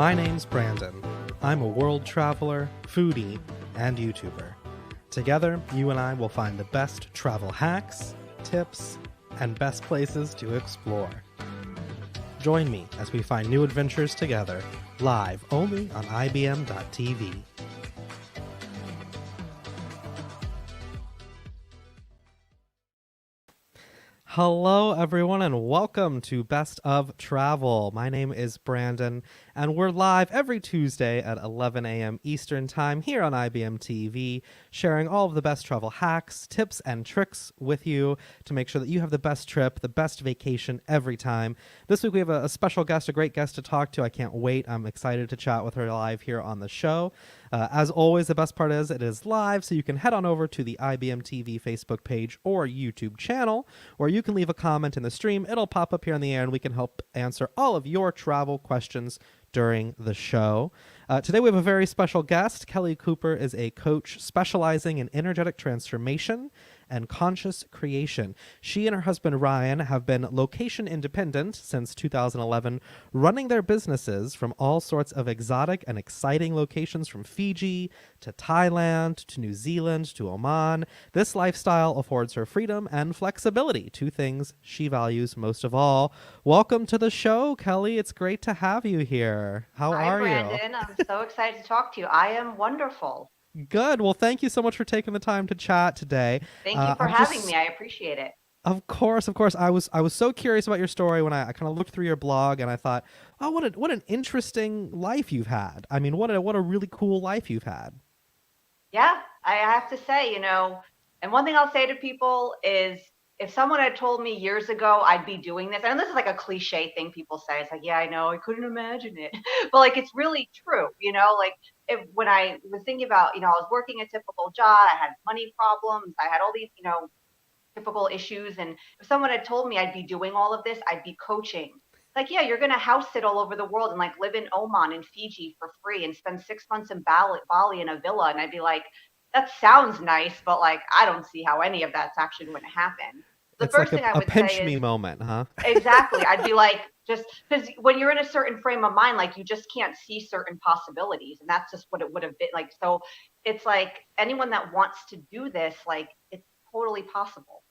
My name's Branden. I'm a world traveler, foodie, and YouTuber. Together, you and I will find the best travel hacks, tips, and best places to explore. Join me as we find new adventures together, live only on IBM.TV. Hello, everyone, and welcome to Best of Travel. My name is Branden, and we're live every Tuesday at 11 a.m. Eastern Time here on IBMTV, sharing all of the best travel hacks, tips, and tricks with you to make sure that you have the best trip, the best vacation every time. This week we have a special guest, a great guest to talk to. I can't wait. I'm excited to chat with her live here on the show. As always, the best part is it is live, so you can head on over to the IBMTV Facebook page or YouTube channel, or you can leave a comment in the stream. It'll pop up here on the air, and we can help answer all of your travel questions during the show. Today we have a very special guest. Kelli Cooper is a coach specializing in energetic transformation and conscious creation. She and her husband Ryan have been location independent since 2011, running their businesses from all sorts of exotic and exciting locations, from Fiji to Thailand to New Zealand to Oman. This lifestyle affords her freedom and flexibility, two things she values most of all. Welcome to the show, Kelli. It's great to have you here. How are you? Hi, Branden. I'm so excited to talk to you. I am wonderful. Good. Well, thank you so much for taking the time to chat today. Thank you for having me. I appreciate it. Of course. I was so curious about your story when I kind of looked through your blog, and I thought, oh, what an interesting life you've had. I mean, what a really cool life you've had. Yeah, I have to say, and one thing I'll say to people is, if someone had told me years ago I'd be doing this, and this is like a cliche thing people say, it's like, yeah, I know, I couldn't imagine it. But like, it's really true, when I was thinking about, I was working a typical job, I had money problems, I had all these, typical issues. And if someone had told me I'd be doing all of this, I'd be coaching. Like, yeah, you're going to house sit all over the world and like live in Oman and Fiji for free and spend 6 months in Bali in a villa. And I'd be like, that sounds nice, but like, I don't see how any of that's actually going to happen. The first thing I would say is, pinch me moment, huh? Exactly. I'd be like, just because when you're in a certain frame of mind, like you just can't see certain possibilities. And that's just what it would have been like. So it's like anyone that wants to do this, like it's totally possible.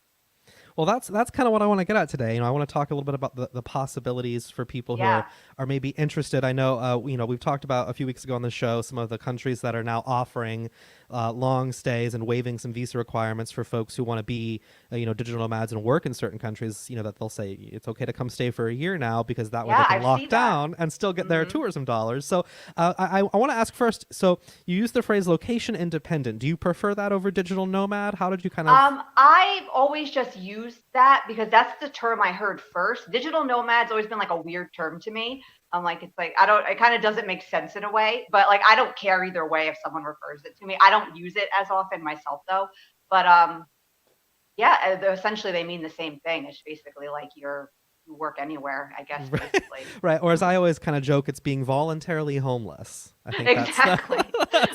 Well, that's kind of what I want to get at today. I want to talk a little bit about the possibilities for people who are maybe interested. I know, we've talked about a few weeks ago on the show some of the countries that are now offering long stays and waiving some visa requirements for folks who want to be, digital nomads and work in certain countries. That they'll say it's okay to come stay for a year now because that way they can lock down and still get their tourism dollars. So I want to ask first. So you use the phrase location independent. Do you prefer that over digital nomad? How did you kind of? I've always just used that because that's the term I heard first. Digital nomad's always been like a weird term to me. I'm like, it's like, it kind of doesn't make sense in a way, but like, I don't care either way if someone refers it to me. I don't use it as often myself though. But yeah, essentially they mean the same thing. It's basically like you work anywhere, I guess. Basically. Right. Or as I always kind of joke, it's being voluntarily homeless. I think exactly.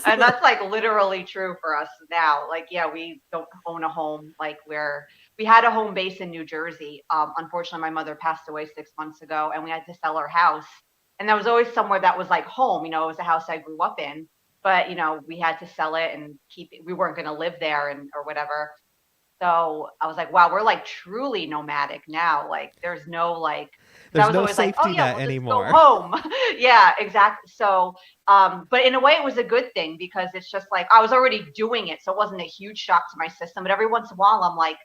And that's like literally true for us now. Like, yeah, we don't own a home. Like we had a home base in New Jersey. Unfortunately, my mother passed away 6 months ago and we had to sell our house. And there was always somewhere that was like home, it was a house I grew up in, but we had to sell it and keep it. We weren't going to live there or whatever. So I was like, wow, we're like truly nomadic now. Like there's no there's no safety net anymore. Just go home. Yeah, exactly. So, but in a way it was a good thing because it's just like, I was already doing it. So it wasn't a huge shock to my system, but every once in a while I'm like,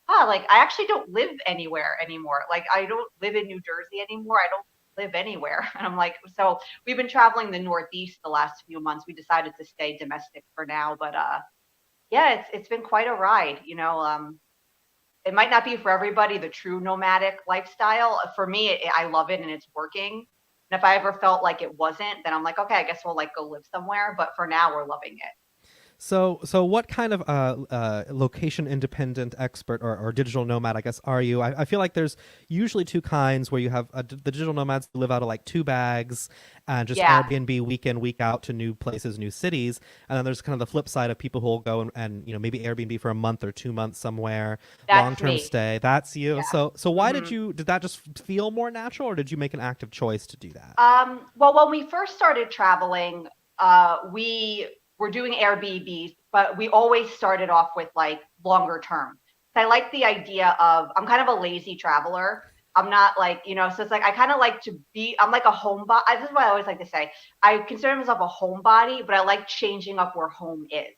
I actually don't live anywhere anymore. Like I don't live in New Jersey anymore. I don't live anywhere. And I'm like, so we've been traveling the Northeast the last few months. We decided to stay domestic for now, but, yeah, it's been quite a ride. It might not be for everybody, the true nomadic lifestyle. For me, I love it and it's working. And if I ever felt like it wasn't, then I'm like, okay, I guess we'll go live somewhere. But for now, we're loving it. So what kind of location independent expert or digital nomad, I guess, are you? I feel like there's usually two kinds where you have the digital nomads who live out of like two bags and just Yeah, Airbnb week in, week out to new places, new cities. And then there's kind of the flip side of people who will go and maybe Airbnb for a month or 2 months somewhere, long that's term me. stay. That's you. Yeah. So why hmm did that just feel more natural, or did you make an active choice to do that? Well, when we first started traveling, we were doing Airbnbs, but we always started off with like longer term. So I like the idea of I'm kind of a lazy traveler. I'm not like, so it's like I kind of like to be, I'm like a homebody. This is what I always like to say. I consider myself a homebody, but I like changing up where home is.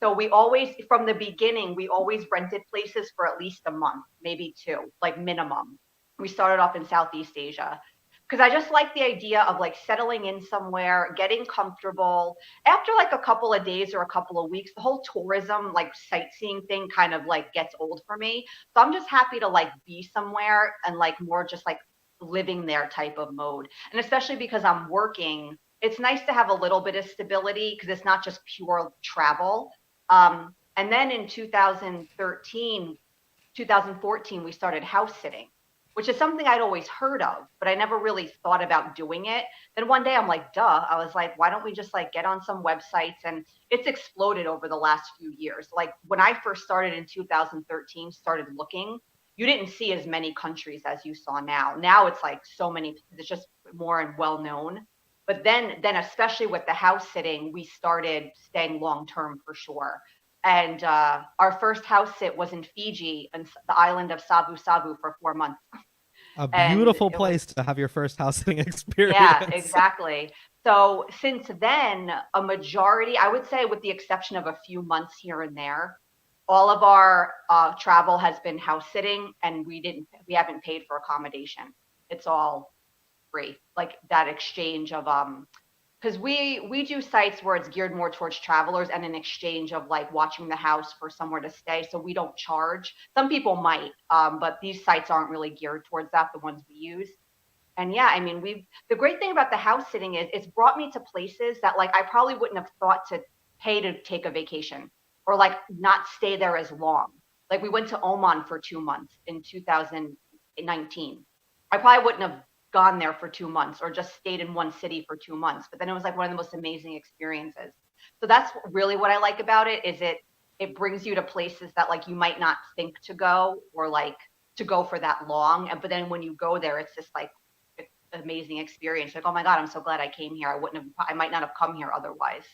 So we always, from the beginning, we always rented places for at least a month, maybe two, like minimum. We started off in Southeast Asia because I just like the idea of like settling in somewhere, getting comfortable. After like a couple of days or a couple of weeks, the whole tourism, like sightseeing thing kind of like gets old for me. So I'm just happy to like be somewhere and like more just like living there type of mode. And especially because I'm working, it's nice to have a little bit of stability because it's not just pure travel. And then in 2013, 2014, we started house sitting, which is something I'd always heard of, but I never really thought about doing it. Then one day I'm like, duh, I was like, why don't we just like get on some websites? And it's exploded over the last few years. Like when I first started in 2013, started looking, you didn't see as many countries as you saw now. Now it's like so many, it's just more and well known. But then especially with the house sitting, we started staying long term for sure. And our first house sit was in Fiji and the island of Sabu Sabu for 4 months. A And beautiful it was, place to have your first house sitting yeah, experience. exactly. So since then, a majority, I would say, with the exception of a few months here and there, all of our travel has been house sitting, and we haven't paid for accommodation. It's all free, like that exchange of because we do sites where it's geared more towards travelers and an exchange of like watching the house for somewhere to stay, so we don't charge. Some people might, but these sites aren't really geared towards that, the ones we use. And yeah, I mean, we've the great thing about the house sitting is it's brought me to places that like I probably wouldn't have thought to pay to take a vacation or like not stay there as long. Like we went to Oman for 2 months in 2019. I probably wouldn't have gone there for 2 months or just stayed in one city for 2 months, but then it was like one of the most amazing experiences. So that's really what I like about it is it brings you to places that like you might not think to go or like to go for that long. But then when you go there, it's just like amazing experience. Like, oh my God, I'm so glad I came here. I might not have come here otherwise.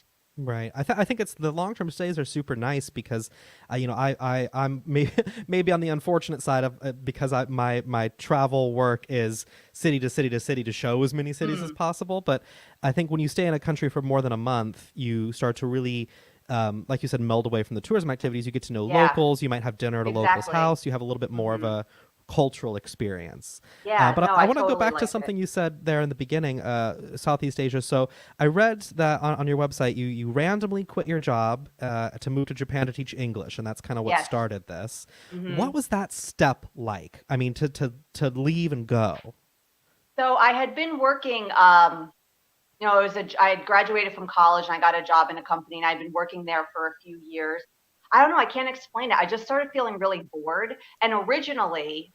Right. I think it's the long term stays are super nice because, I'm maybe on the unfortunate side of because my travel work is city to city to city to show as many cities as Mm, possible. But I think when you stay in a country for more than a month, you start to really, like you said, meld away from the tourism activities. You get to know yeah, locals. You might have dinner at a local's exactly. house. You have a little bit more of hmm a cultural experience. Yeah, But no, I I want to go totally back to liked it. something you said there in the beginning, Southeast Asia. So I read that on your website you randomly quit your job to move to Japan to teach English, and that's kind of what Yes. started this. hmm What was that step like? I mean, to leave and go. So I had been working, I had graduated from college and I got a job in a company and I'd been working there for a few years. I don't know, I can't explain it. I just started feeling really bored. And originally,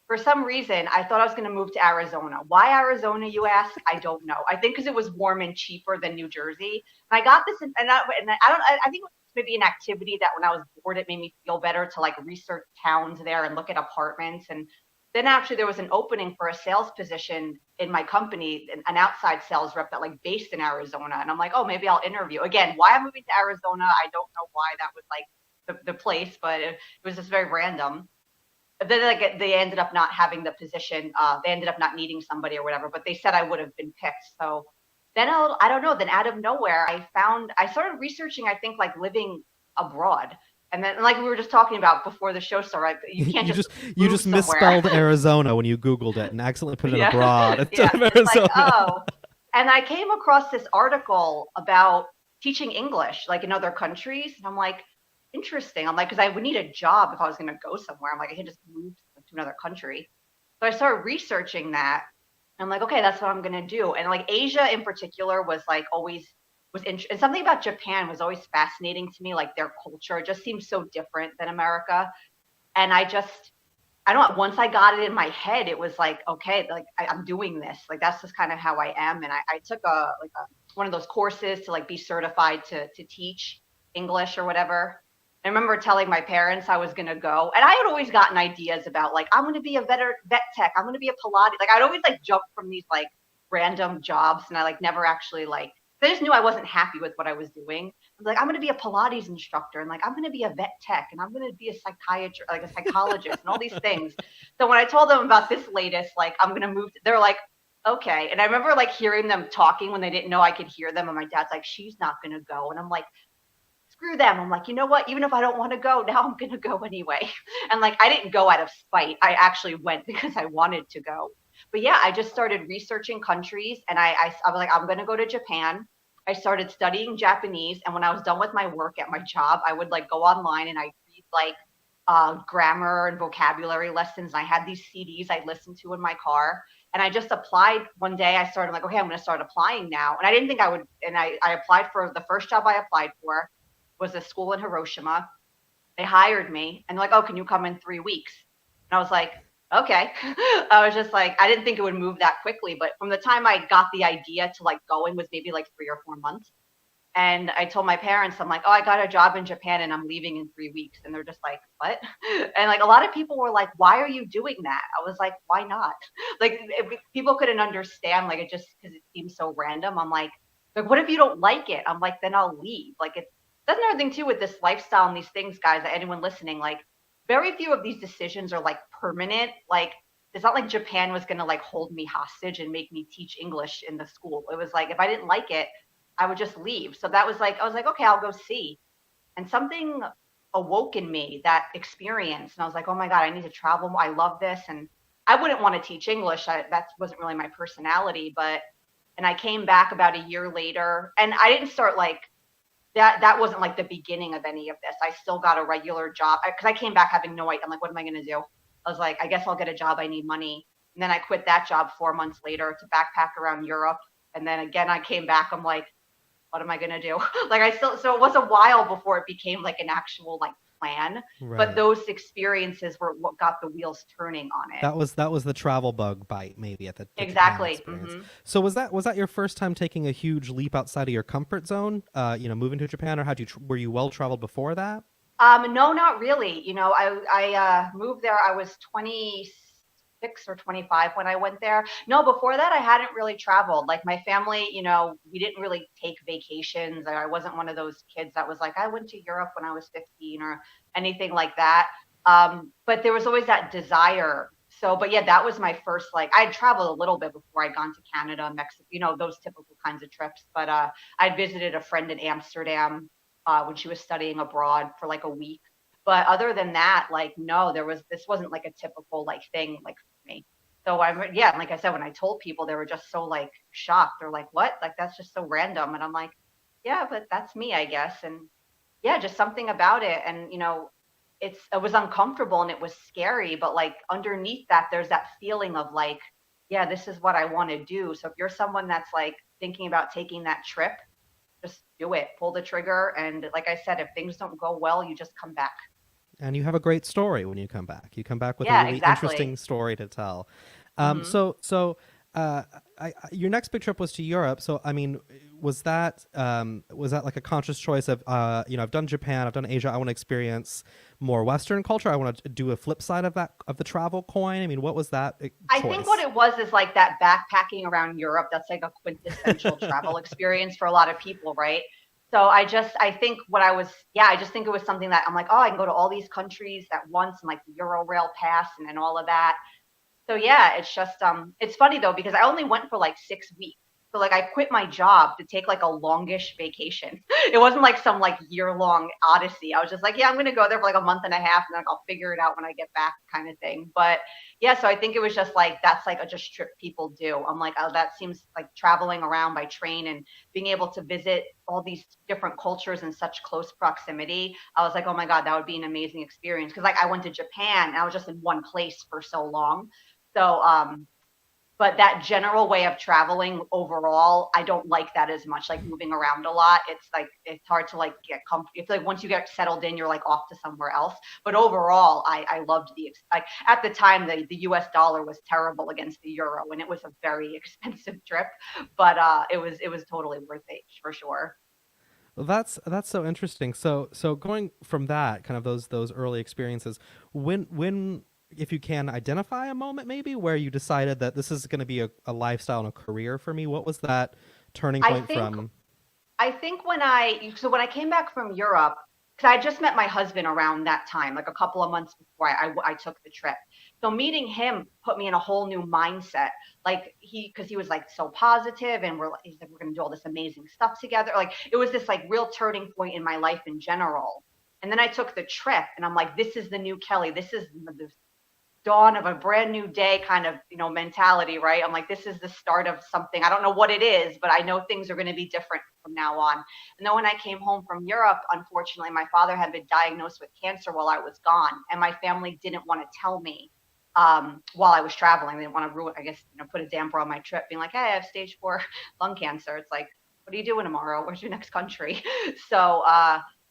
for some reason, I thought I was going to move to Arizona. Why Arizona, you ask? I don't know. I think because it was warm and cheaper than New Jersey. And I got this, I think it was maybe an activity that when I was bored, it made me feel better to like research towns there and look at apartments. And then actually there was an opening for a sales position in my company, an outside sales rep that like based in Arizona. And I'm like, oh, maybe I'll interview. Again, why I'm moving to Arizona, I don't know why that was like the place, but it was just very random. Then like they ended up not having the position. They ended up not needing somebody or whatever, but they said I would have been picked. So then I don't know. Then out of nowhere, I started researching. I think like living abroad, and then like we were just talking about before the show started, you can't you just just you move just somewhere. misspelled Arizona when you Googled it and accidentally put it in Yeah, abroad instead yeah. of It's like Arizona. oh, and I came across this article about teaching English like in other countries, and I'm like interesting. I'm like, because I would need a job if I was going to go somewhere. I'm like, I can't just move to another country. So I started researching that. I'm like, okay, that's what I'm going to do. And like Asia in particular was like always and something about Japan was always fascinating to me, like their culture. It just seems so different than America. And I don't know, once I got it in my head, it was like, okay, like I'm doing this. Like that's just kind of how I am. And I took one of those courses to like be certified to teach English or whatever. I remember telling my parents I was gonna go, and I had always gotten ideas about like I'm gonna be a vet tech, I'm gonna be a Pilates. Like I'd always like jump from these like random jobs, and I like never actually like. I just knew I wasn't happy with what I was doing. I was like, I'm gonna be a Pilates instructor, and like I'm gonna be a vet tech, and I'm gonna be a psychiatrist, like a psychologist, and all these things. So when I told them about this latest, like I'm gonna move, they're like, okay. And I remember like hearing them talking when they didn't know I could hear them, and my dad's like, she's not gonna go, and I'm like, screw them. I'm like, you know what? Even if I don't want to go, now I'm going to go anyway. And like, I didn't go out of spite. I actually went because I wanted to go. But yeah, I just started researching countries, and I was like, I'm going to go to Japan. I started studying Japanese. And when I was done with my work at my job, I would like go online and I read like grammar and vocabulary lessons. I had these CDs I listened to in my car. And I just applied one day. I started like, okay, I'm going to start applying now. And I didn't think I would. And I applied for the first job I applied for was a school in Hiroshima. They hired me and like, oh, can you come in 3 weeks? And I was like, okay. I was just like, I didn't think it would move that quickly, but from the time I got the idea to like going was maybe like 3 or 4 months. And I told my parents, I'm like, oh, I got a job in Japan and I'm leaving in 3 weeks. And they're just like, what? And like a lot of people were like, why are you doing that? I was like, why not? Like people couldn't understand, like it just because it seems so random. I'm like, what if you don't like it? I'm like, then I'll leave. Like that's another thing too with this lifestyle and these things, guys, that anyone listening, like very few of these decisions are like permanent. Like it's not like Japan was gonna like hold me hostage and make me teach English in the school. It was like if I didn't like it, I would just leave. So that was like I was like, okay, I'll go see. And something awoke in me, that experience. And I was like, oh my God, I need to travel more. I love this. And I wouldn't want to teach English. That wasn't really my personality. But and I came back about a year later, and I didn't start like that wasn't like the beginning of any of this. I still got a regular job because I came back having no idea. I'm like, what am I going to do? I was like, I guess I'll get a job. I need money. And then I quit that job 4 months later to backpack around Europe. And then again, I came back. I'm like, what am I going to do? Like so it was a while before it became like an actual like plan. But Right. those experiences were what got the wheels turning on it. That was the travel bug bite, maybe, at the Japan Exactly. experience. So was that your first time taking a huge leap outside of your comfort zone? Moving to Japan, or were you well traveled before that? No, not really. I moved there. I was 26 or 25 when I went there. No, before that, I hadn't really traveled. Like my family, we didn't really take vacations. I wasn't one of those kids that was like, I went to Europe when I was 15 or anything like that. But there was always that desire. So, but yeah, that was my first, like, I'd traveled a little bit before I'd gone to Canada, Mexico, those typical kinds of trips. But I'd visited a friend in Amsterdam when she was studying abroad for like a week. But other than that, like, no, this wasn't like a typical like thing like for me. So yeah, like I said, when I told people, they were just so like shocked. They're like, what? Like, that's just so random. And I'm like, yeah, but that's me, I guess. And yeah, just something about it. And, it was uncomfortable and it was scary, but like underneath that, there's that feeling of like, yeah, this is what I want to do. So if you're someone that's like thinking about taking that trip, just do it, pull the trigger. And like I said, if things don't go well, you just come back. And you have a great story when you come back. You come back with a Yeah, really exactly. interesting story to tell. Hmm. So your next big trip was to Europe. So I mean, was that like a conscious choice of I've done Japan, I've done Asia, I want to experience more Western culture. I want to do a flip side of the travel coin. I mean, what was that I think what choice? it was is like that backpacking around Europe. That's like a quintessential travel experience for a lot of people, right? So I think I just think it was something that I'm like, oh, I can go to all these countries at once and like the Euro Rail pass and all of that. So yeah, it's just it's funny though because I only went for like 6 weeks. So like I quit my job to take like a longish vacation. It wasn't like some like year-long odyssey. I was just like, yeah, I'm gonna go there for like a month and a half and then I'll figure it out when I get back kind of thing. But yeah, so I think it was just like that's like a just trip people do. I'm like, oh, that seems like traveling around by train and being able to visit all these different cultures in such close proximity. I was like, oh my God, that would be an amazing experience. Cause like I went to Japan and I was just in one place for so long. So But that general way of traveling overall, I don't like that as much. Like moving around a lot, it's like it's hard to like get comfortable. It's like once you get settled in, you're like off to somewhere else. But overall, I loved like at the time the U.S. dollar was terrible against the euro, and it was a very expensive trip. But it was totally worth it for sure. Well, that's so interesting. So going from that kind of those early experiences, when if you can identify a moment maybe where you decided that this is going to be a lifestyle and a career for me, what was that turning I point think from? I think when I came back from Europe, because I just met my husband around that time, like a couple of months before I took the trip. So meeting him put me in a whole new mindset. Like because he was like so positive, and he said we're gonna do all this amazing stuff together. Like it was this like real turning point in my life in general. And then I took the trip, and I'm like, this is the new Kelly. This is the dawn of a brand new day kind of mentality, right? I'm like, this is the start of something. I don't know what it is, but I know things are going to be different from now on. And then when I came home from Europe, unfortunately my father had been diagnosed with cancer while I was gone, and my family didn't want to tell me while I was traveling. They didn't want to ruin, I guess, put a damper on my trip, being like, hey, I have stage 4 lung cancer. It's like, what are you doing tomorrow? Where's your next country? So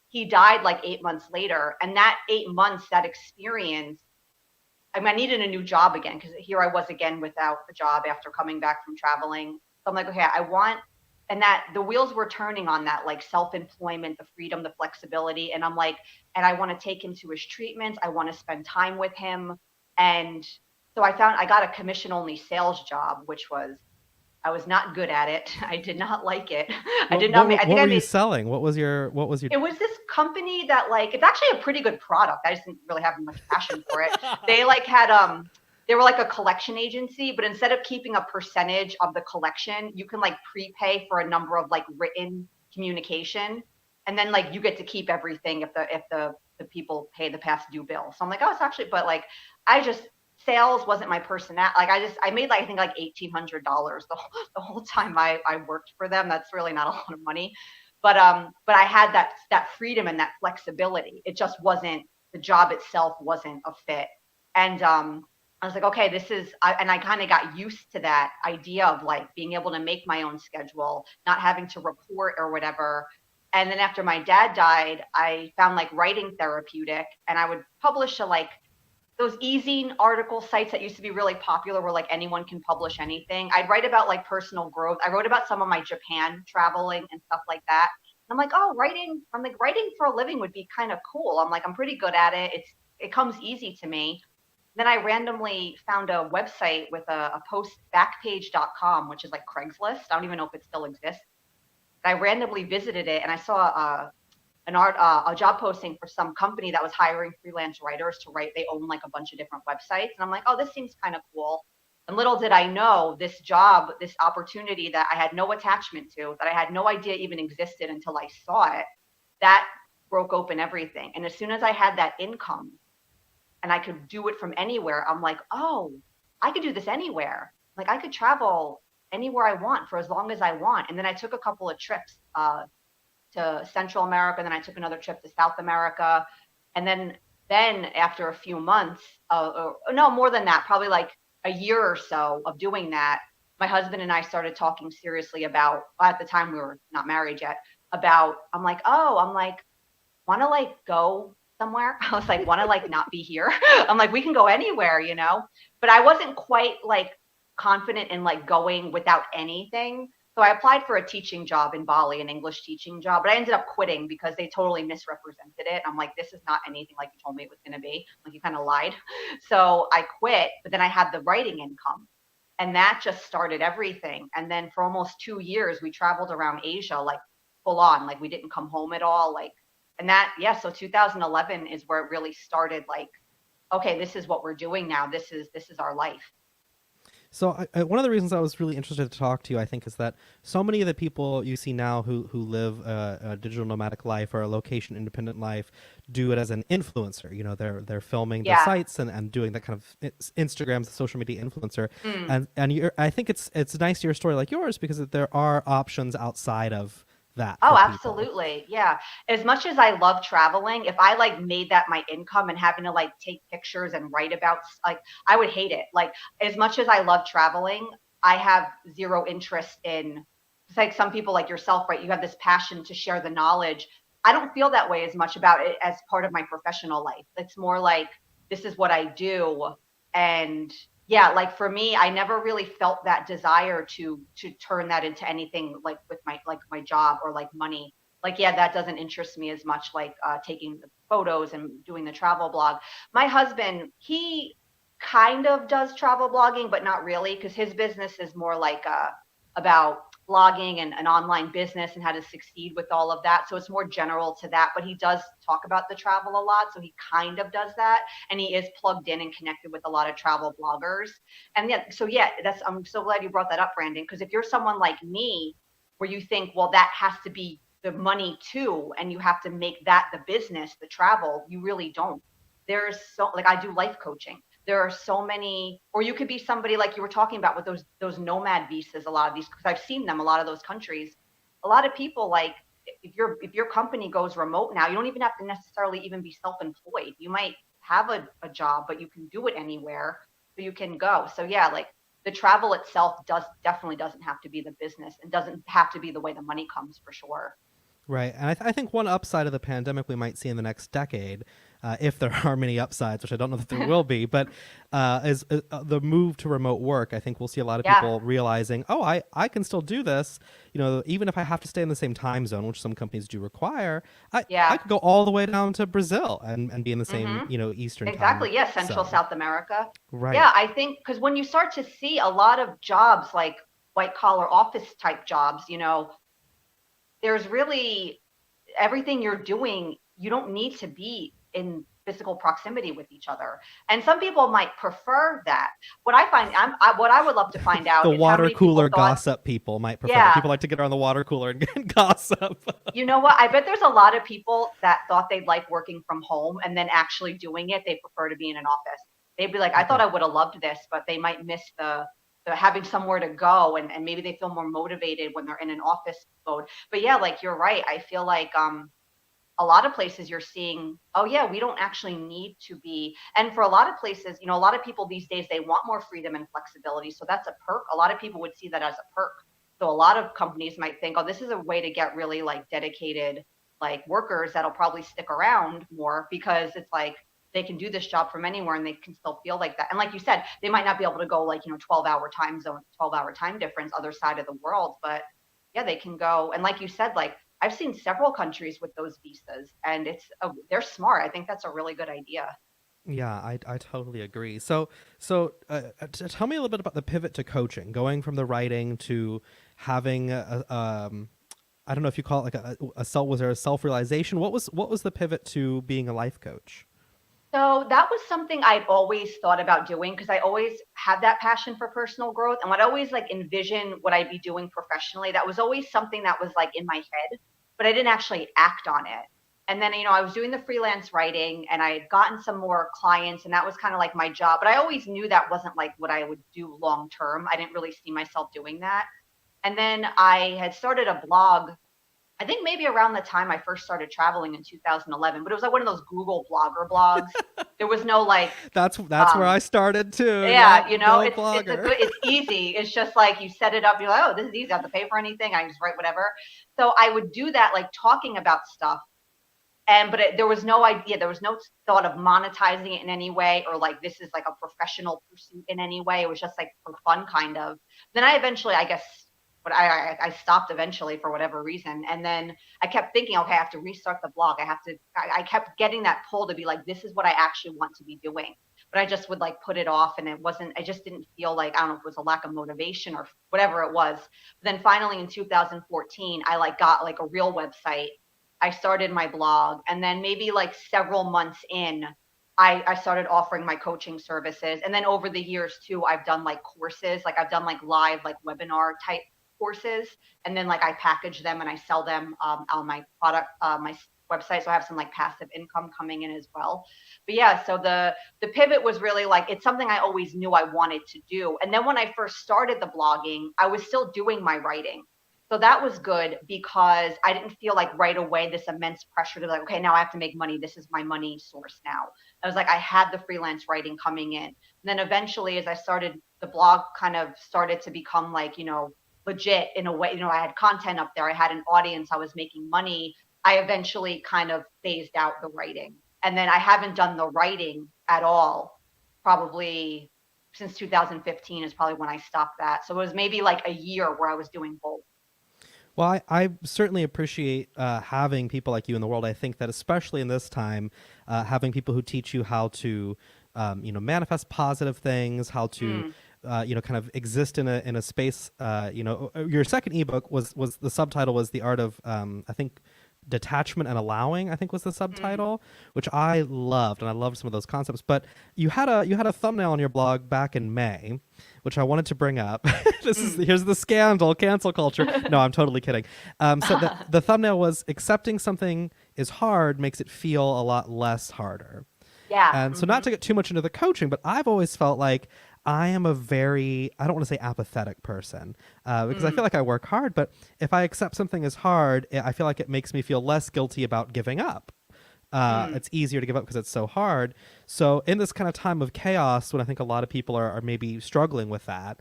he died like 8 months later, and that 8 months, that experience, I mean, I needed a new job again, because here I was again without a job after coming back from traveling. So I'm like, okay, and that the wheels were turning on that, like self-employment, the freedom, the flexibility. And I'm like, and I want to take him to his treatments. I want to spend time with him. And so I got a commission only sales job, which I was not good at it. I did not like it. I What did not make, I what think were I you made, selling? What was your it was this company that like it's actually a pretty good product. I just didn't really have much passion for it. They like had they were like a collection agency, but instead of keeping a percentage of the collection, you can like prepay for a number of like written communication, and then like you get to keep everything if the people pay the past due bill. So I'm like, oh, it's actually, but like I just sales wasn't my personality. Like I made like I think like $1,800 the whole time I worked for them. That's really not a lot of money, but I had that freedom and that flexibility. It just wasn't, the job itself wasn't a fit. And I was like, okay, and I kind of got used to that idea of like being able to make my own schedule, not having to report or whatever. And then after my dad died, I found like writing therapeutic, and I would publish to like those easy article sites that used to be really popular, where like anyone can publish anything. I'd write about like personal growth. I wrote about some of my Japan traveling and stuff like that. And I'm like, oh, writing for a living would be kind of cool. I'm like, I'm pretty good at it. It comes easy to me. Then I randomly found a website with a post, backpage.com, which is like Craigslist. I don't even know if it still exists. I randomly visited it, and I saw a job posting for some company that was hiring freelance writers to write. They own like a bunch of different websites, and I'm like, oh, this seems kind of cool. And little did I know, this job, this opportunity that I had no attachment to, that I had no idea even existed until I saw it, that broke open everything. And as soon as I had that income and I could do it from anywhere, I'm like, oh, I could do this anywhere. Like I could travel anywhere I want for as long as I want. And then I took a couple of trips to Central America, and then I took another trip to South America. And then after a few months, no, more than that, probably like a year or so of doing that, my husband and I started talking seriously about, at the time we were not married yet, about, I'm like, want to like go somewhere? I was like, want to like not be here? I'm like, we can go anywhere. But I wasn't quite like confident in like going without anything. So I applied for a teaching job in Bali, an English teaching job, but I ended up quitting because they totally misrepresented it. I'm like, this is not anything like you told me it was going to be. Like you kind of lied. So I quit, but then I had the writing income, and that just started everything. And then for almost 2 years, we traveled around Asia, like full on, like we didn't come home at all. Like, and that, yeah. So 2011 is where it really started. Like, okay, this is what we're doing now. This is our life. So one of the reasons I was really interested to talk to you, I think, is that so many of the people you see now who live a digital nomadic life or a location independent life do it as an influencer. They're filming their Yeah. sites and doing that kind of Instagram's the social media influencer. Mm. And I think it's nice to hear a story like yours because there are options outside of that Oh, for people. absolutely. Yeah. As much as I love traveling, if I like made that my income and having to like take pictures and write about like I would hate it. Like as much as I love traveling, I have zero interest in it's like some people like yourself, right? You have this passion to share the knowledge. I don't feel that way as much about it as part of my professional life. It's more like this is what I do. And yeah, like for me, I never really felt that desire to turn that into anything like with my job or like money. Like yeah, that doesn't interest me as much like taking the photos and doing the travel blog. My husband, he kind of does travel blogging but not really, because his business is more like about blogging and an online business and how to succeed with all of that, so it's more general to that, but he does talk about the travel a lot, so he kind of does that, and he is plugged in and connected with a lot of travel bloggers. And yeah, so yeah, that's I'm so glad you brought that up, Branden, because if you're someone like me where you think, well, that has to be the money too, and you have to make that the business, the travel, you really don't. There's so like I do life coaching. There are so many, or you could be somebody like you were talking about with those nomad visas, a lot of these, because I've seen them, a lot of those countries. A lot of people like if your company goes remote now, you don't even have to necessarily even be self-employed. You might have a job, but you can do it anywhere, so you can go. So yeah, like the travel itself definitely doesn't have to be the business and doesn't have to be the way the money comes for sure. Right. And I think one upside of the pandemic we might see in the next decade, if there are many upsides, which I don't know that there will be, but is the move to remote work. I think we'll see a lot of Yeah, people realizing, oh, I can still do this. Even if I have to stay in the same time zone, which some companies do require, I yeah. could go all the way down to Brazil and be in the same, Mm-hmm. Eastern time Exactly. Yeah, Central zone. South America. Right. Yeah, I think because when you start to see a lot of jobs like white collar office type jobs, there's really everything you're doing, you don't need to be in physical proximity with each other. And some people might prefer that. What I find, what I would love to find The out is how water many people cooler thought, gossip people might prefer that. yeah, People like to get around the water cooler and gossip. you know what? I bet there's a lot of people that thought they'd like working from home and then actually doing it, they prefer to be in an office. They'd be like, I thought Okay. I would have loved this, but they might miss the having somewhere to go, and maybe they feel more motivated when they're in an office mode. But yeah, like you're right. I feel like a lot of places you're seeing, oh yeah, we don't actually need to be. And for a lot of places, a lot of people these days, they want more freedom and flexibility. So that's a perk. A lot of people would see that as a perk. So a lot of companies might think, oh, this is a way to get really like dedicated like workers that'll probably stick around more, because it's like they can do this job from anywhere and they can still feel like that. And like you said, they might not be able to go like, 12-hour time zone, 12-hour time difference, other side of the world, but yeah, they can go. And like you said, like I've seen several countries with those visas, and they're smart. I think that's a really good idea. Yeah, I totally agree. Tell me a little bit about the pivot to coaching, going from the writing to having I don't know if you call it like a self was there a self realization? What was the pivot to being a life coach? So that was something I'd always thought about doing, because I always had that passion for personal growth, and I'd always like envision what I'd be doing professionally. That was always something that was like in my head, but I didn't actually act on it. And then, I was doing the freelance writing and I had gotten some more clients, and that was kind of like my job. But I always knew that wasn't like what I would do long term. I didn't really see myself doing that. And then I had started a blog, I think maybe around the time I first started traveling in 2011, but it was like one of those Google blogger blogs. There was no like, That's where um, I started too. yeah, Yep, go it's a blogger. good, it's easy. It's just like you set it up. You're like, oh, this is easy. I don't have to pay for anything. I just write whatever. So I would do that, like talking about stuff. And there was no idea, there was no thought of monetizing it in any way, or like this is like a professional pursuit in any way. It was just like for fun, kind of. Then I eventually, I guess, but I stopped eventually for whatever reason. And then I kept thinking, okay, I have to restart the blog. I kept getting that pull to be like, this is what I actually want to be doing. But I just would like put it off, and I just didn't feel like, I don't know if it was a lack of motivation or whatever it was. But then finally in 2014, I like got like a real website. I started my blog, and then maybe like several months in, I started offering my coaching services. And then over the years too, I've done like courses, like I've done like live, like webinar type courses. And then like I package them and I sell them on my my website. So I have some like passive income coming in as well. But yeah, so the pivot was really like, it's something I always knew I wanted to do. And then when I first started the blogging, I was still doing my writing. So that was good because I didn't feel like right away this immense pressure to like, okay, now I have to make money. This is my money source now. I was like, I had the freelance writing coming in. And then eventually, as I started, the blog kind of started to become like, legit in a way. I had content up there. I had an audience. I was making money. I eventually kind of phased out the writing. And then I haven't done the writing at all, probably since 2015 is probably when I stopped that. So it was maybe like a year where I was doing both. Well, I certainly appreciate having people like you in the world. I think that especially in this time, having people who teach you how to, manifest positive things, how to, Mm, kind of exist in a space. Your second ebook was the subtitle was the art of, I think, detachment and allowing. I think was the mm, subtitle, which I loved, and I loved some of those concepts. But you had a thumbnail on your blog back in May, which I wanted to bring up. mm. Here's the scandal, cancel culture. No, I'm totally kidding. So the thumbnail was accepting something is hard makes it feel a lot less harder. Yeah. And so, not to get too much into the coaching, but I've always felt like I am I don't want to say apathetic person, because I feel Mm, like I work hard, but if I accept something is hard, I feel like it makes me feel less guilty about giving up. mm. It's easier to give up because it's so hard. So, in this kind of time of chaos, when I think a lot of people are maybe struggling with that,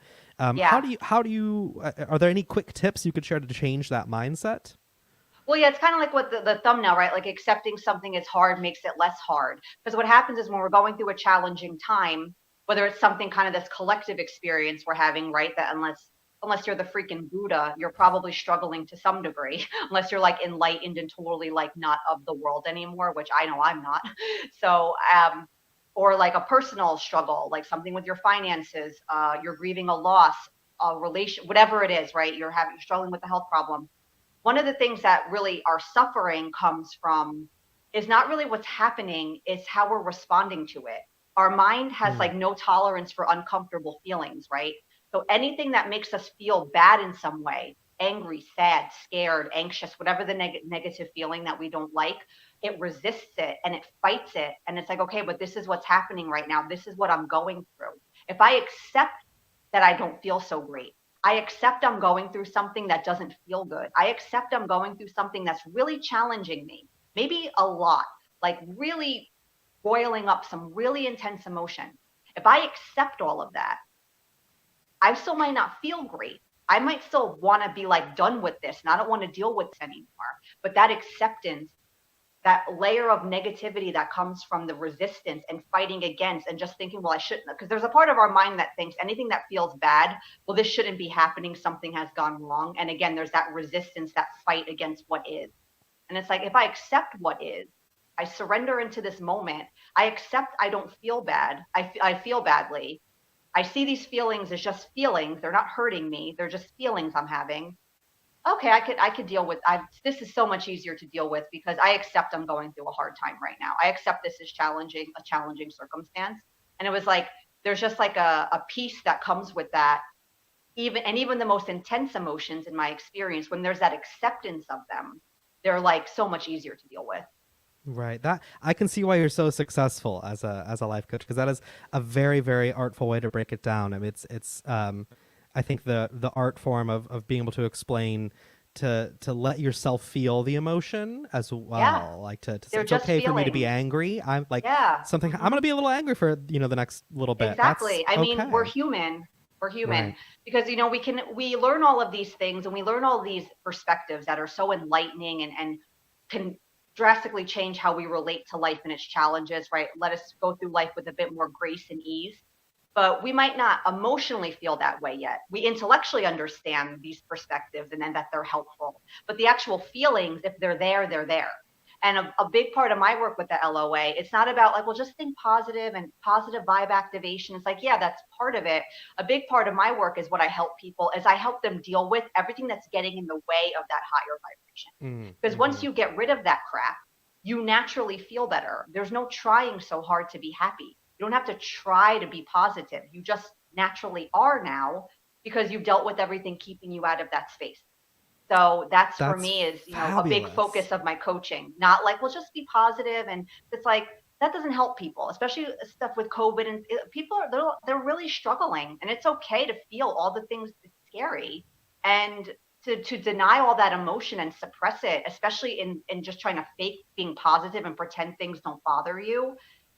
Yeah. how do you, are there any quick tips you could share to change that mindset? Well, yeah, it's kind of like what the thumbnail, right? Like accepting something is hard makes it less hard. Because what happens is when we're going through a challenging time, whether it's something kind of this collective experience we're having, right? That unless you're the freaking Buddha, you're probably struggling to some degree, unless you're like enlightened and totally like not of the world anymore, which I know I'm not. So, or like a personal struggle, like something with your finances, you're grieving a loss, a relation, whatever it is, right? You're struggling with a health problem. One of the things that really our suffering comes from is not really what's happening, it's how we're responding to it. Our mind has Mm, like no tolerance for uncomfortable feelings, right? So anything that makes us feel bad in some way, angry, sad, scared, anxious, whatever the negative feeling that we don't like, it resists it and it fights it. And it's like, okay, but this is what's happening right now. This is what I'm going through. If I accept that I don't feel so great, I accept I'm going through something that doesn't feel good. I accept I'm going through something that's really challenging me, maybe a lot, like really boiling up some really intense emotion. If I accept all of that, I still might not feel great. I might still want to be like done with this and I don't want to deal with this anymore. But that acceptance, that layer of negativity that comes from the resistance and fighting against and just thinking, well, I shouldn't, because there's a part of our mind that thinks anything that feels bad, well, this shouldn't be happening. Something has gone wrong. And again, there's that resistance, that fight against what is. And it's like, if I accept what is, I surrender into this moment. I accept I don't feel bad. I feel badly. I see these feelings as just feelings. They're not hurting me. They're just feelings I'm having. Okay, I could deal with. I This is so much easier to deal with because I accept I'm going through a hard time right now. I accept this is a challenging circumstance. And it was like there's just like a peace that comes with that. Even the most intense emotions in my experience, when there's that acceptance of them, they're like so much easier to deal with. right. That I can see why you're so successful as a life coach, because that is a very very artful way to break it down. I mean, it's I think the art form of being able to explain to let yourself feel the emotion as Yeah, well, like to say they're it's just okay for me to be feelings. angry. I'm like Yeah. something I'm Hmm. gonna be a little angry for the next little bit. That's Exactly. I mean, we're okay. human. We're human Right. because we learn all of these things and we learn all these perspectives that are so enlightening and can drastically change how we relate to life and its challenges, right? Let us go through life with a bit more grace and ease. But we might not emotionally feel that way yet. We intellectually understand these perspectives and then that they're helpful. But the actual feelings, if they're there, they're there. And a big part of my work with the LOA, it's not about like, well, just think positive and positive vibe activation. It's like, yeah, that's part of it. A big part of my work is what I help people is I help them deal with everything that's getting in the way of that higher vibration. Because once Mm-hmm. you get rid of that crap, you naturally feel better. There's no trying so hard to be happy. You don't have to try to be positive. You just naturally are now because you've dealt with everything keeping you out of that space. So that's for That's me is, a big fabulous. focus of my coaching, not like, well, just be positive. And it's like, that doesn't help people, especially stuff with COVID and people they're really struggling and it's okay to feel all the things that's scary. And to deny all that emotion and suppress it, especially in just trying to fake being positive and pretend things don't bother you,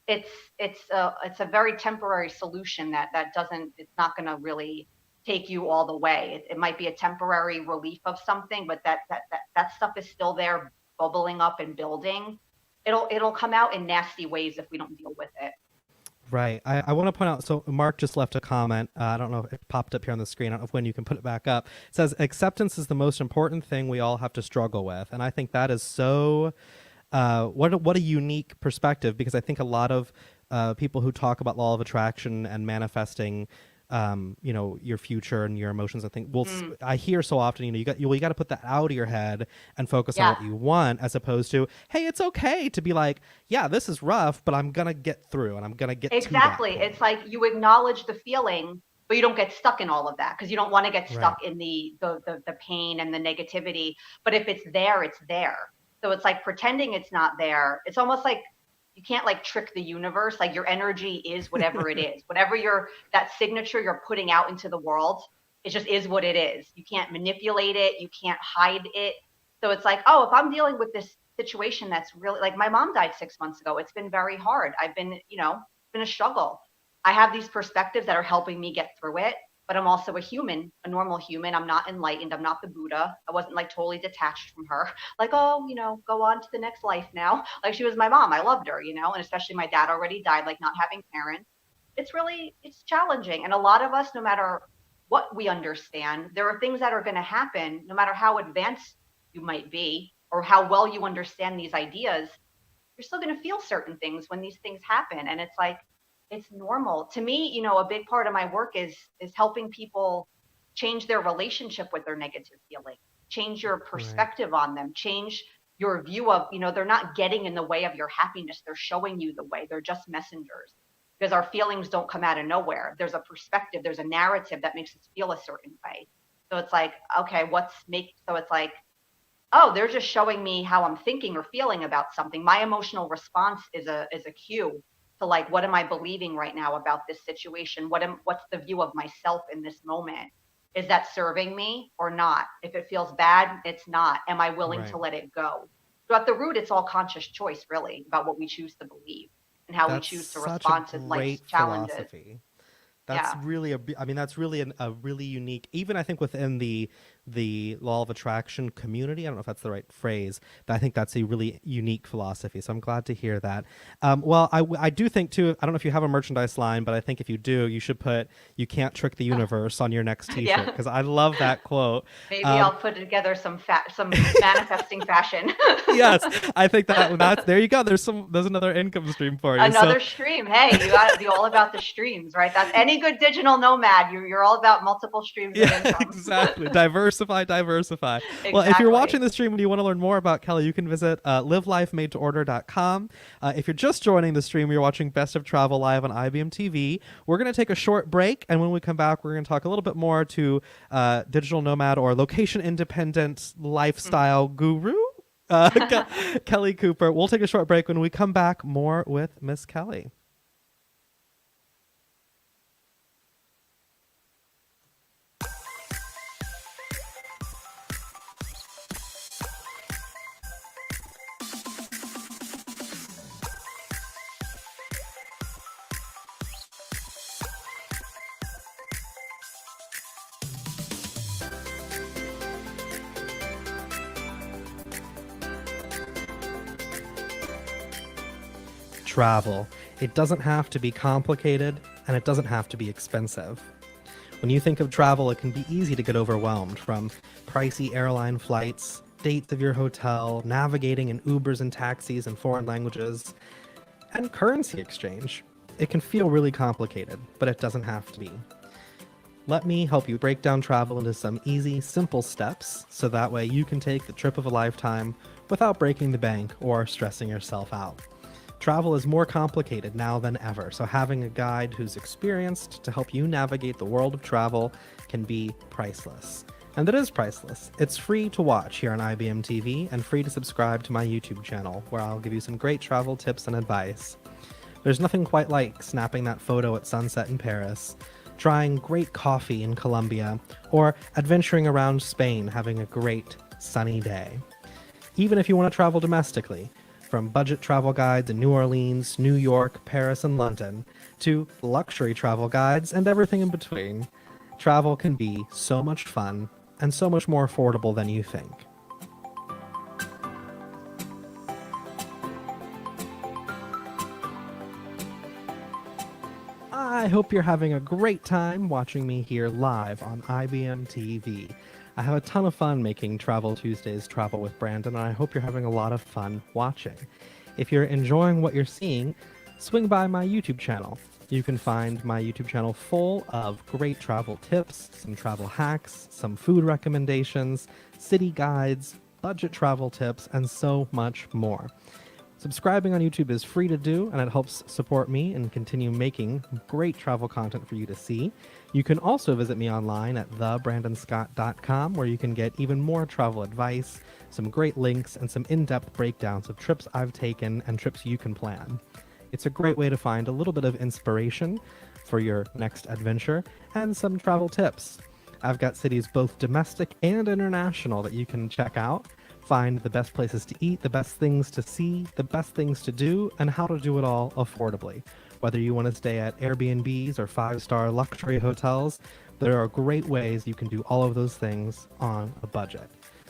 it's it's a very temporary solution that doesn't, it's not going to really take you all the way. It might be a temporary relief of something, but that stuff is still there, bubbling up and building. It'll come out in nasty ways if we don't deal with it. Right. I want to point out, so Mark just left a comment. I don't know if it popped up here on the screen. I don't know when you can put it back up. It says, acceptance is the most important thing we all have to struggle with. And I think that is so, what a unique perspective, because I think a lot of people who talk about law of attraction and manifesting, your future and your emotions, I think, I hear so often, you got to put that out of your head and focus on what you want, as opposed to, hey, it's okay to be like, yeah, this is rough, but I'm gonna get through and I'm gonna get exactly. It's like you acknowledge the feeling, but you don't get stuck in all of that, because you don't want to get stuck in the pain and the negativity. But if it's there, it's there. So it's like pretending it's not there. It's almost like you can't like trick the universe. Like your energy is whatever it is. Whatever that signature you're putting out into the world, it just is what it is. You can't manipulate it. You can't hide it. So it's like, oh, if I'm dealing with this situation that's really, like, my mom died 6 months ago. It's been very hard. I've been, been a struggle. I have these perspectives that are helping me get through it, but I'm also a human, a normal human. I'm not enlightened. I'm not the Buddha. I wasn't like totally detached from her. Like, oh, go on to the next life now. Like, she was my mom. I loved her, and especially my dad already died, like not having parents. It's challenging. And a lot of us, no matter what we understand, there are things that are going to happen, no matter how advanced you might be or how well you understand these ideas, you're still going to feel certain things when these things happen. And it's like, it's normal to me. A big part of my work is helping people change their relationship with their negative feeling, change your perspective on them, change your view of, they're not getting in the way of your happiness. They're showing you the way. They're just messengers, because our feelings don't come out of nowhere. There's a perspective, there's a narrative that makes us feel a certain way. So it's like, okay, so it's like, oh, they're just showing me how I'm thinking or feeling about something. My emotional response is a cue to, like, what am I believing right now about this situation? What's the view of myself in this moment? Is that serving me or not? If it feels bad, it's not. Am I willing to let it go? So at the root, it's all conscious choice, really, about what we choose to believe and how we choose to respond to life's challenges. Philosophy. That's really that's really a really unique, even I think within the law of attraction community. I don't know if that's the right phrase, but I think that's a really unique philosophy. So I'm glad to hear that. Well, I do think too, I don't know if you have a merchandise line, but I think if you do, you should put "You can't trick the universe" on your next t-shirt, because I love that quote. Maybe I'll put together some manifesting fashion. Yes, I think that's there you go. There's another income stream for you. Another stream. Hey, you got to be all about the streams, right? That's any good digital nomad. You're all about multiple streams of income. Exactly. Diversify. Exactly. Well, if you're watching the stream and you want to learn more about Kelli, you can visit livelifemadetoorder.com. If you're just joining the stream, you're watching Best of Travel live on IBMTV. We're going to take a short break, and when we come back, we're going to talk a little bit more to digital nomad or location independent lifestyle guru, Kelli Cooper. We'll take a short break. When we come back, more with Miss Kelli. Travel. It doesn't have to be complicated, and it doesn't have to be expensive. When you think of travel, it can be easy to get overwhelmed, from pricey airline flights, dates of your hotel, navigating in Ubers and taxis in foreign languages, and currency exchange. It can feel really complicated, but it doesn't have to be. Let me help you break down travel into some easy, simple steps, so that way you can take the trip of a lifetime without breaking the bank or stressing yourself out. Travel is more complicated now than ever, so having a guide who's experienced to help you navigate the world of travel can be priceless. And it is priceless. It's free to watch here on IBM TV and free to subscribe to my YouTube channel, where I'll give you some great travel tips and advice. There's nothing quite like snapping that photo at sunset in Paris, trying great coffee in Colombia, or adventuring around Spain having a great sunny day. Even if you want to travel domestically, from budget travel guides in New Orleans, New York, Paris, and London, to luxury travel guides and everything in between, travel can be so much fun and so much more affordable than you think. I hope you're having a great time watching me here live on IBMTV. I have a ton of fun making Travel Tuesdays Travel with Branden, and I hope you're having a lot of fun watching. If you're enjoying what you're seeing, swing by my YouTube channel. You can find my YouTube channel full of great travel tips, some travel hacks, some food recommendations, city guides, budget travel tips, and so much more. Subscribing on YouTube is free to do, and it helps support me and continue making great travel content for you to see. You can also visit me online at thebrandenscott.com, where you can get even more travel advice, some great links, and some in-depth breakdowns of trips I've taken and trips you can plan. It's a great way to find a little bit of inspiration for your next adventure and some travel tips. I've got cities both domestic and international that you can check out. Find the best places to eat, the best things to see, the best things to do, and how to do it all affordably. Whether you want to stay at Airbnbs or 5-star luxury hotels, there are great ways you can do all of those things on a budget.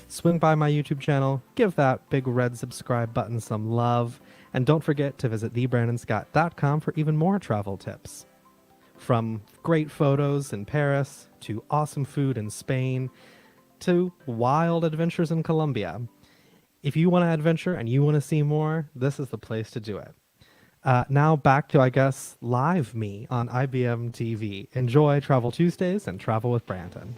Swing by my YouTube channel, give that big red subscribe button some love, and don't forget to visit thebrandenscott.com for even more travel tips. From great photos in Paris, to awesome food in Spain, to wild adventures in Colombia. If you want to adventure and you want to see more, this is the place to do it. Now back to, I guess, live me on IBM TV. Enjoy Travel Tuesdays and Travel with Branden.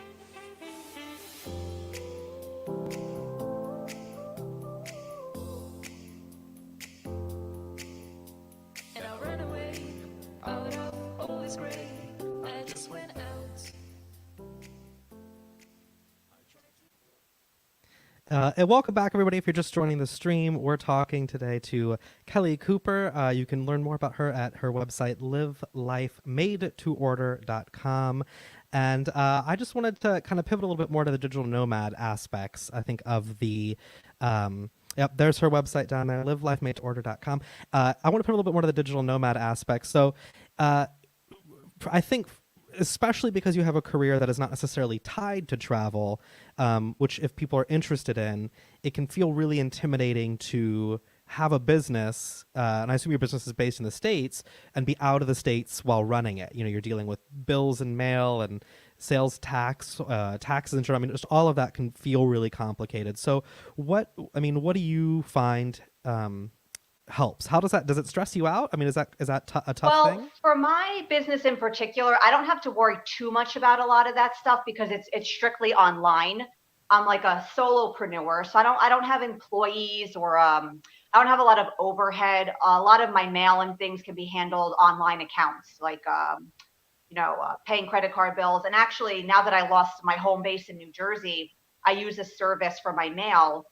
And welcome back, everybody. If you're just joining the stream, we're talking today to Kelli Cooper. You can learn more about her at her website, livelifemadetoorder.com. And I just wanted to kind of pivot a little bit more to the digital nomad aspects, I think, of the... Yep, there's her website down there, livelifemadetoorder.com. I want to put a little bit more to the digital nomad aspect. So I think... especially because you have a career that is not necessarily tied to travel, which if people are interested in, it can feel really intimidating to have a business, and I assume your business is based in the States, and be out of the States while running it. You know, you're dealing with bills and mail and sales tax, taxes, insurance. I mean, just all of that can feel really complicated. So what do you find helps? How does it stress you out? I mean, is that a tough thing? Well, for my business in particular, I don't have to worry too much about a lot of that stuff because it's strictly online. I'm like a solopreneur, so I don't have employees or I don't have a lot of overhead. A lot of my mail and things can be handled online accounts, like paying credit card bills. And actually, now that I lost my home base in New Jersey, I use a service for my mail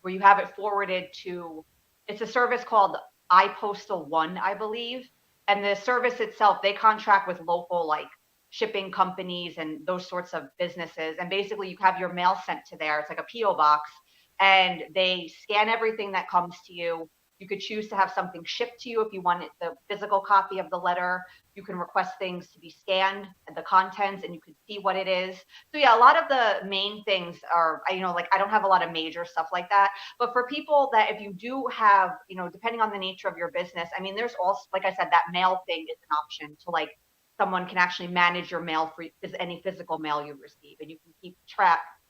where you have it forwarded to. It's a service called iPostal One, I believe. And the service itself, they contract with local like shipping companies and those sorts of businesses. And basically you have your mail sent to there. It's like a PO box, and they scan everything that comes to you. You could choose to have something shipped to you if you wanted the physical copy of the letter. You can request things to be scanned, the contents, and you can see what it is. So yeah, a lot of the main things are, I don't have a lot of major stuff like that. But for people that, if you do have, depending on the nature of your business, I mean, there's also, like I said, that mail thing is an option to like, someone can actually manage your mail for any physical mail you receive. And you can keep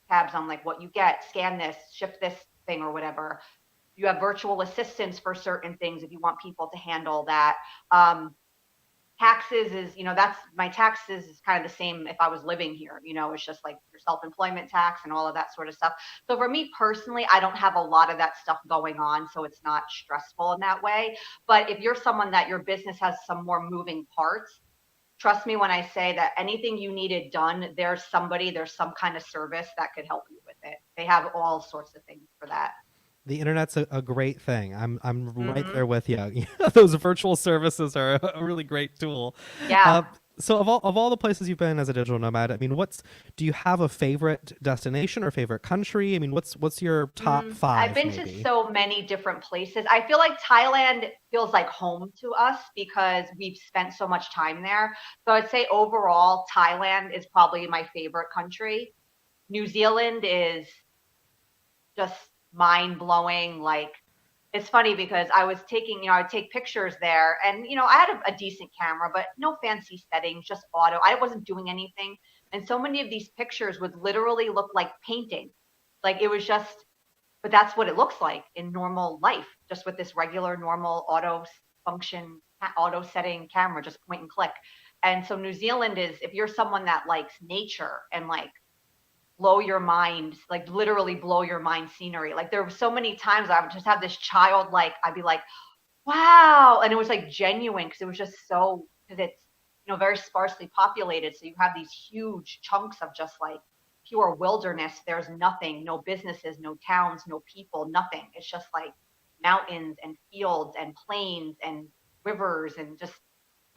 tabs on like what you get, scan this, ship this thing or whatever. You have virtual assistants for certain things if you want people to handle that. Taxes is, that's my taxes is kind of the same if I was living here. It's just like your self-employment tax and all of that sort of stuff. So for me personally, I don't have a lot of that stuff going on, so it's not stressful in that way. But if you're someone that your business has some more moving parts, trust me when I say that anything you needed done, there's some kind of service that could help you with it. They have all sorts of things for that. The internet's a great thing. I'm right there with you. Those virtual services are a really great tool. Yeah. So of all the places you've been as a digital nomad, I mean, do you have a favorite destination or favorite country? I mean, what's your top I've five been to maybe? so many different places. I feel like Thailand feels like home to us because we've spent so much time there. So I'd say overall, Thailand is probably my favorite country. New Zealand is just mind blowing. Like, it's funny because I was taking, I would take pictures there and, I had a decent camera, but no fancy settings, just auto. I wasn't doing anything. And so many of these pictures would literally look like painting. Like it was just, but that's what it looks like in normal life, just with this regular, normal auto function, auto setting camera, just point and click. And so New Zealand is, if you're someone that likes nature and like blow your mind, like literally blow your mind scenery. Like there were so many times I would just have this childlike, I'd be like, wow. And it was like genuine because it was just so, because it's, very sparsely populated. So you have these huge chunks of just like pure wilderness. There's nothing, no businesses, no towns, no people, nothing. It's just like mountains and fields and plains and rivers and just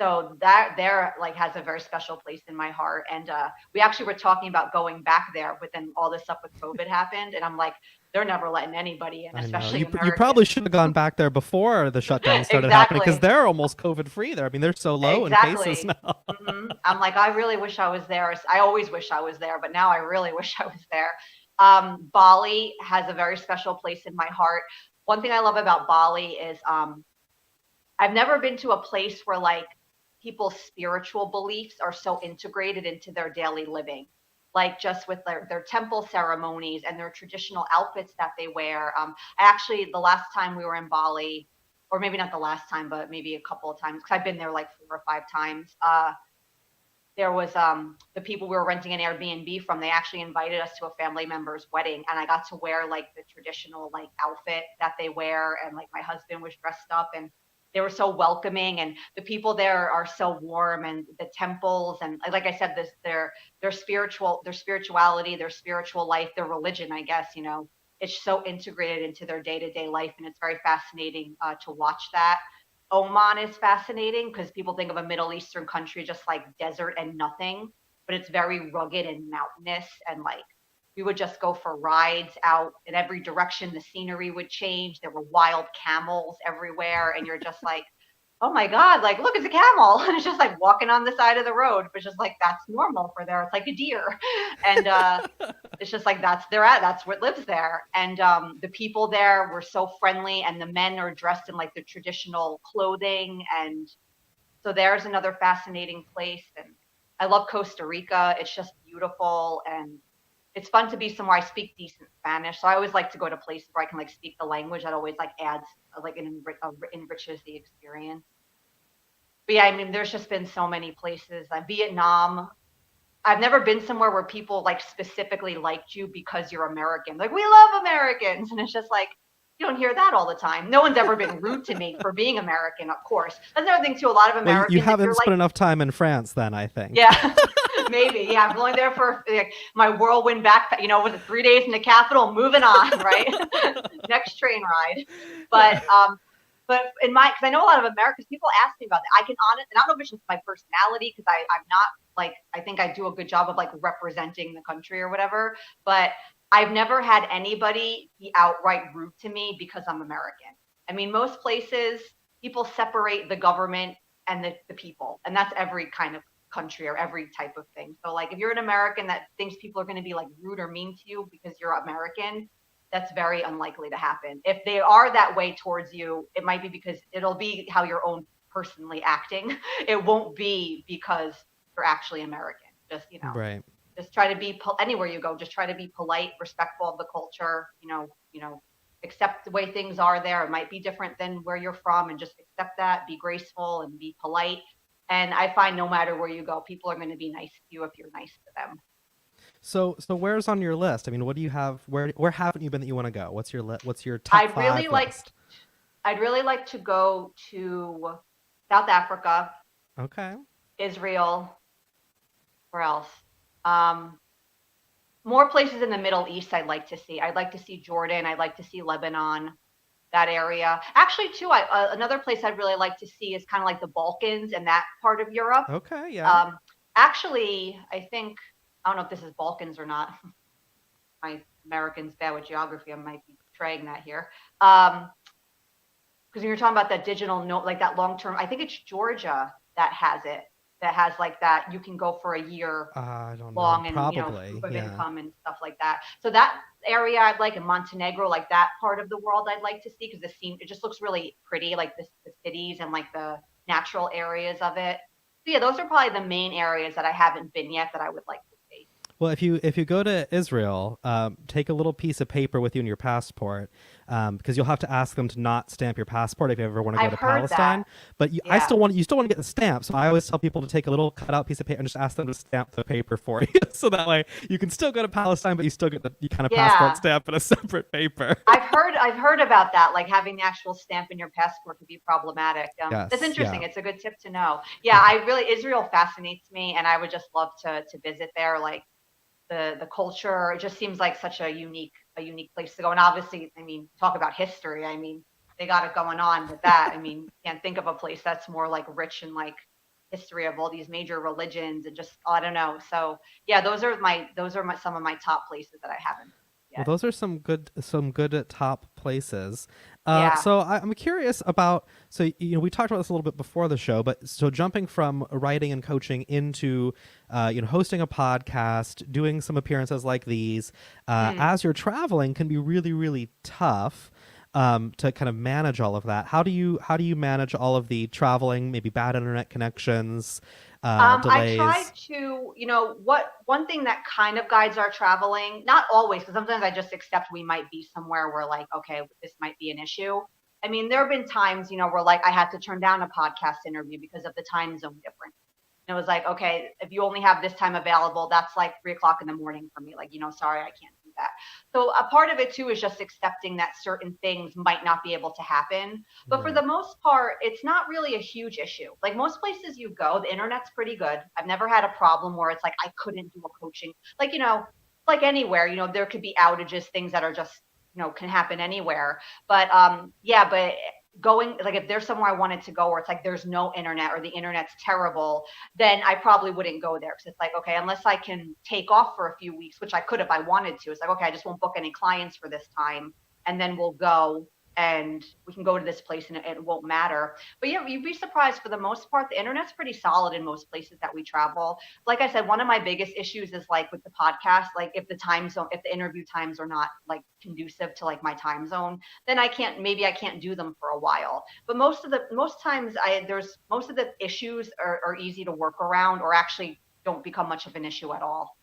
so that there like has a very special place in my heart. And we actually were talking about going back there, but then all this stuff with COVID happened, and I'm like, they're never letting anybody in, I know. especially You probably Americans. should have gone back there before the shutdown started happening because Exactly. they're almost COVID free there. I mean, they're so low in cases Exactly. now. I'm like, I really wish I was there. I always wish I was there, but now I really wish I was there. Bali has a very special place in my heart. One thing I love about Bali is I've never been to a place where like people's spiritual beliefs are so integrated into their daily living, like just with their temple ceremonies and their traditional outfits that they wear. I actually, the last time we were in Bali, or maybe not the last time, but maybe a couple of times, because I've been there like 4 or 5 times. There was the people we were renting an Airbnb from, they actually invited us to a family member's wedding, and I got to wear like the traditional like outfit that they wear, and like my husband was dressed up, and they were so welcoming, and the people there are so warm, and the temples, and like I said, this their spirituality, their spiritual life, their religion, I guess, it's so integrated into their day-to-day life, and it's very fascinating to watch that. Oman is fascinating because people think of a Middle Eastern country just like desert and nothing, but it's very rugged and mountainous. And like we would just go for rides out in every direction. The scenery would change. There were wild camels everywhere. And you're just like, oh my God, like, look, it's a camel. And it's just like walking on the side of the road, but just like that's normal for there. It's like a deer. And it's just like that's what lives there. And the people there were so friendly, and the men are dressed in like the traditional clothing. And so there's another fascinating place. And I love Costa Rica. It's just beautiful, and it's fun to be somewhere I speak decent Spanish. So I always like to go to places where I can like speak the language. That always like adds like enriches the experience. But yeah, I mean, there's just been so many places. Vietnam, I've never been somewhere where people like specifically liked you because you're American. Like, we love Americans. And it's just like, you don't hear that all the time. No one's ever been rude to me for being American, of course. That's another thing too. A lot of Well, you Americans, if haven't you're like, spent enough time in France then, I think. yeah, maybe. Yeah, I'm going there for like, my whirlwind back, with it 3 days in the capital, moving on, right? Next train ride. But Yeah. because I know a lot of Americans, people ask me about that. I can honestly, and I don't know if it's just my personality, because I'm not like, I think I do a good job of like representing the country or whatever, but I've never had anybody be outright rude to me because I'm American. I mean, most places people separate the government and the people, and that's every kind of country or every type of thing. So like if you're an American that thinks people are going to be like rude or mean to you because you're American, that's very unlikely to happen. If they are that way towards you, it might be because it'll be how you're own personally acting. It won't be because you're actually American. Just, Right. just try to be anywhere you go, just try to be polite, respectful of the culture, accept the way things are there. It might be different than where you're from, and just accept that, be graceful and be polite. And I find no matter where you go, people are going to be nice to you if you're nice to them. So where's on your list? I mean, what do you have? Where haven't you been that you want to go? What's your top I'd really five like list? I'd really like to go to South Africa, Okay. Israel, where else? Um, More places in the Middle East I'd like to see. I'd like to see Jordan. I'd like to see Lebanon. that area. Actually, too, another place I'd really like to see is kind of like the Balkans and that part of Europe. Okay, yeah. Actually, I think, I don't know if this is Balkans or not. My American's bad with geography. I might be betraying that here. Because you're talking about that digital note, like that long term, I think it's Georgia that has it, that has like that you can go for a year I don't know. long and Probably, proof of yeah. income and stuff like that. So that area I'd like, in Montenegro, like that part of the world I'd like to see, because it just looks really pretty, like the cities and like the natural areas of it. So yeah, those are probably the main areas that I haven't been yet that I would like to see. Well, if you go to Israel, take a little piece of paper with you in your passport, because you'll have to ask them to not stamp your passport if you ever want to go I've to heard Palestine. that. But you Yeah. still want to get the stamp. So I always tell people to take a little cutout piece of paper and just ask them to stamp the paper for you, so that way you can still go to Palestine, but you still get the kind of passport Yeah. stamp in a separate paper. I've heard about that, like having the actual stamp in your passport could be problematic. That's Yes, interesting. yeah. It's a good tip to know. Yeah, I really, Israel fascinates me, and I would just love to visit there. Like the culture, it just seems like such a unique place to go. And obviously, I mean, talk about history. I mean, they got it going on with that. I mean, can't think of a place that's more like rich in like history of all these major religions and just, I don't know. So yeah, those are some of my top places that I haven't Well, yet. those are some good top places. Yeah. So I'm curious about. So we talked about this a little bit before the show, but so jumping from writing and coaching into hosting a podcast, doing some appearances like these, Mm. as you're traveling can be really really tough. To kind of manage all of that. How do you manage all of the traveling, maybe bad internet connections, I try delays? to, one thing that kind of guides our traveling, not always, because sometimes I just accept we might be somewhere where like, okay, this might be an issue. I mean, there have been times, where like I had to turn down a podcast interview because of the time zone difference. And it was like, okay, if you only have this time available, that's like 3 o'clock in the morning for me. Like, sorry, I can't do that. So a part of it too is just accepting that certain things might not be able to happen. But for Right. the most part, it's not really a huge issue. Like most places you go, the internet's pretty good. I've never had a problem where it's like I couldn't do a coaching. Like, like anywhere, there could be outages, things that are just, can happen anywhere. But yeah, but going, like if there's somewhere I wanted to go where it's like there's no internet or the internet's terrible, then I probably wouldn't go there, because it's like, okay, unless I can take off for a few weeks, which I could if I wanted to. It's like, okay, I just won't book any clients for this time, and then we'll go and we can go to this place and it won't matter. But yeah, you'd be surprised, for the most part, the internet's pretty solid in most places that we travel. Like I said, one of my biggest issues is like with the podcast, like if the interview times are not like conducive to like my time zone, then maybe I can't do them for a while. But most times most of the issues are easy to work around, or actually don't become much of an issue at all.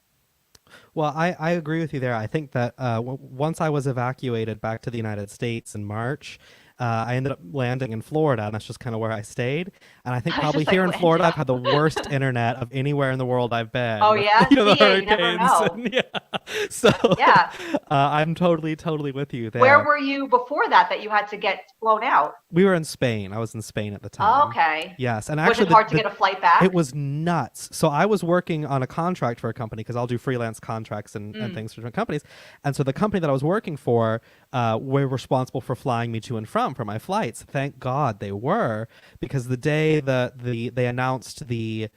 Well, I agree with you there. I think that once I was evacuated back to the United States in March, I ended up landing in Florida, and that's just kind of where I stayed. And I think I was probably just like, here in land, Florida, yeah. I've had the worst internet of anywhere in the world I've been Oh with yeah, the see it, you never hurricanes. know. And, yeah, so Yeah. I'm totally with you Where there. were you before that you had to get flown out? We were in Spain. I was in Spain at the Oh, time. okay. Yes, and Was actually it hard to get a flight it back? was nuts. So I was working on a contract for a company, because I'll do freelance contracts and Mm. things for different companies. And so the company that I was working for were responsible for flying me to and from for my flights. Thank God they were, because the day that they announced the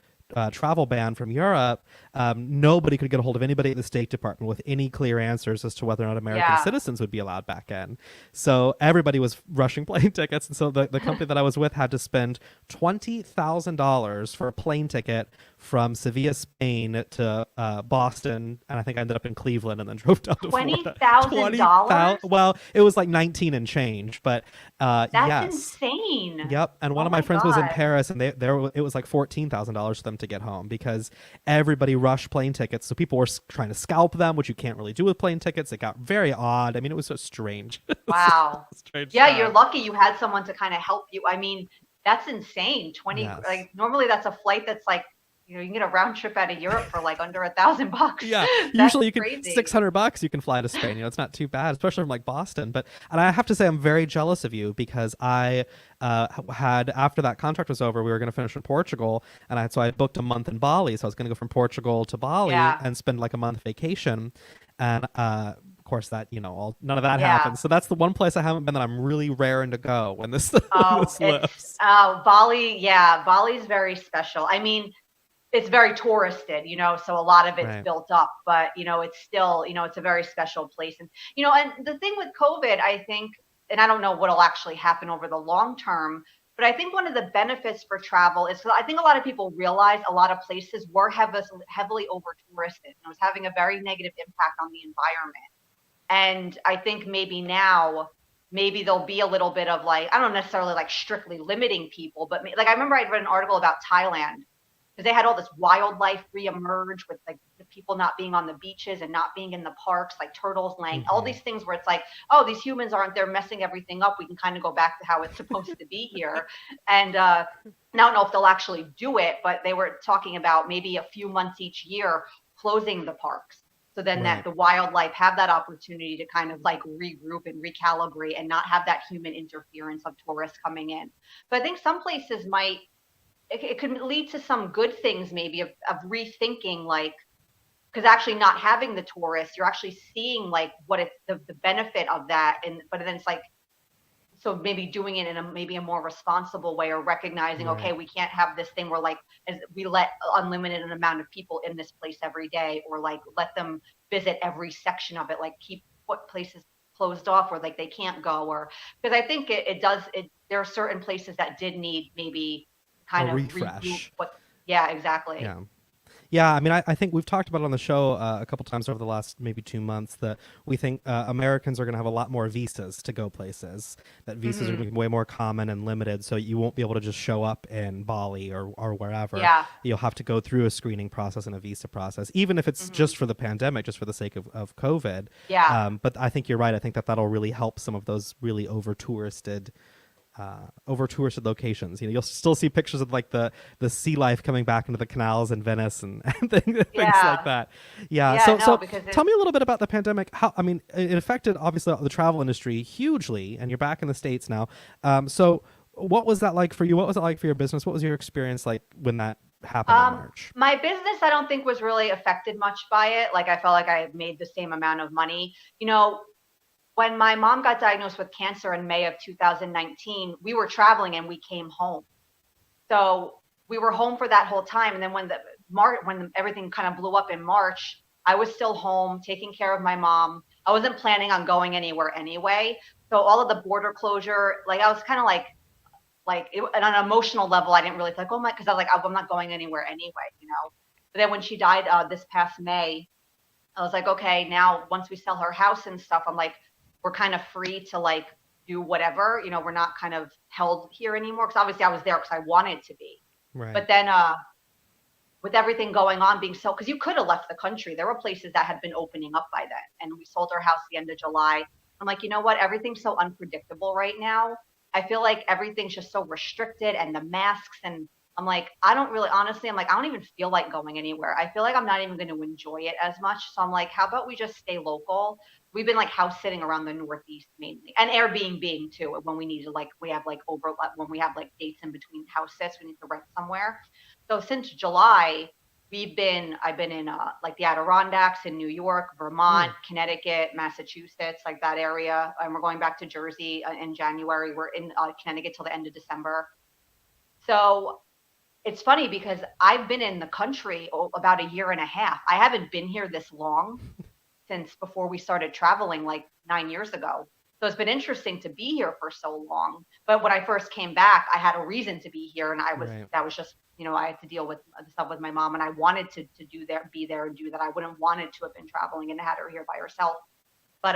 travel ban from Europe, nobody could get a hold of anybody at the State Department with any clear answers as to whether or not American Yeah. citizens would be allowed back in. So everybody was rushing plane tickets. And so the company that I was with had to spend $20,000 for a plane ticket from Sevilla, Spain to Boston. And I think I ended up in Cleveland and then drove down to Twenty Florida. thousand dollars? Well, it was like 19 and change, but That's yes. insane. Yep, and one Oh of my my friends was in God. Paris, and it was like $14,000 for them to get home, because everybody rushed plane tickets. So people were trying to scalp them, which you can't really do with plane tickets. It got very odd. I mean, it was so strange. It was just Wow. a strange Yeah, you're time. lucky you had someone to kind of help you. I mean, that's insane. 20, Yes. like normally that's a flight that's like, you can get a round trip out of Europe for like under $1,000. Yeah, That's usually you can crazy. $600 you can fly to Spain. It's not too bad, especially from like Boston. And I have to say I'm very jealous of you, because I had, after that contract was over, we were going to finish in Portugal, and so I booked a month in Bali. So I was going to go from Portugal to Bali Yeah. and spend like a month vacation, and course, that all none of that Yeah. happens. So that's the one place I haven't been that I'm really raring to go when this when Oh, this it's lifts. Bali. Yeah, Bali's very special. I mean, it's very touristed, so a lot of it's Right. built up, but it's still, it's a very special place. And and the thing with COVID, I think, and I don't know what'll actually happen over the long term, but I think one of the benefits for travel is, 'cause I think a lot of people realize a lot of places were heavily over touristed, and it was having a very negative impact on the environment. And I think maybe now, maybe there'll be a little bit of like, I don't necessarily like strictly limiting people, but like I remember I read an article about Thailand because they had all this wildlife reemerge with like the people not being on the beaches and not being in the parks, like turtles laying, all Hmm. these things where it's like, oh, these humans aren't there messing everything up. We can kind of go back to how it's supposed to be here. And I don't know if they'll actually do it, but they were talking about maybe a few months each year closing the parks. So then that Right. the wildlife have that opportunity to kind of like regroup and recalibrate and not have that human interference of tourists coming in. So I think some places might, it could lead to some good things maybe of rethinking, like, because actually not having the tourists, you're actually seeing like what it's the benefit of that. And but then it's like, so maybe doing it in a maybe a more responsible way, or recognizing, okay, Right. we can't have this thing where like as we let unlimited amount of people in this place every day, or like let them visit every section of it, like keep what places closed off, or like they can't go, or because I think it does it, there are certain places that did need maybe A kind of regroup refresh. what. Yeah, exactly. Yeah. Yeah, I mean, I think we've talked about it on the show a couple times over the last maybe 2 months that we think Americans are going to have a lot more visas to go places. That visas are Hmm. going to be way more common and limited, so you won't be able to just show up in Bali or wherever. Yeah. You'll have to go through a screening process and a visa process, even if it's Hmm. just for the pandemic, just for the sake of COVID. Yeah. But I think you're right. I think that that'll really help some of those really over touristed locations. You'll still see pictures of like the sea life coming back into the canals in Venice and things like Yeah. that. Yeah. Yeah. So No, because tell it's me a little bit about the pandemic. How I mean, it affected obviously the travel industry hugely, and you're back in the States now. So what was that like for you? What was it like for your business? What was your experience like when that happened in March? my business, I don't think was really affected much by it. Like I felt like I made the same amount of money. When my mom got diagnosed with cancer in May of 2019, we were traveling and we came home. So we were home for that whole time. And then when everything kind of blew up in March, I was still home taking care of my mom. I wasn't planning on going anywhere anyway. So all of the border closure, like I was kind of like it, on an emotional level, I didn't really like, oh my, because I was like, oh, I'm not going anywhere anyway. But then when she died this past May, I was like, okay, now once we sell her house and stuff, I'm like, we're kind of free to like do whatever, we're not kind of held here anymore. Cause obviously I was there because I wanted to be. Right. But then with everything going on being so, because you could have left the country. There were places that had been opening up by then. And we sold our house the end of July. I'm like, you know what? Everything's so unpredictable right now. I feel like everything's just so restricted and the masks. And I'm like, I don't really, honestly, I'm like, I don't even feel like going anywhere. I feel like I'm not even going to enjoy it as much. So I'm like, how about we just stay local? We've been like house sitting around the Northeast mainly, and Airbnb too. When we need to like, we have like overlap, when we have like dates in between house sits, we need to rent somewhere. So since July, I've been in like the Adirondacks in New York, Hmm. Vermont, Connecticut, Massachusetts, like that area. And we're going back to Jersey in January. We're in Connecticut till the end of December. So it's funny because I've been in the country about a year and a half. I haven't been here this long since before we started traveling like 9 years ago. So it's been interesting to be here for so long. But when I first came back, I had a reason to be here, and Right. that was just, I had to deal with the stuff with my mom, and I wanted to be there and do that. I wouldn't wanted to have been traveling and had her here by herself. But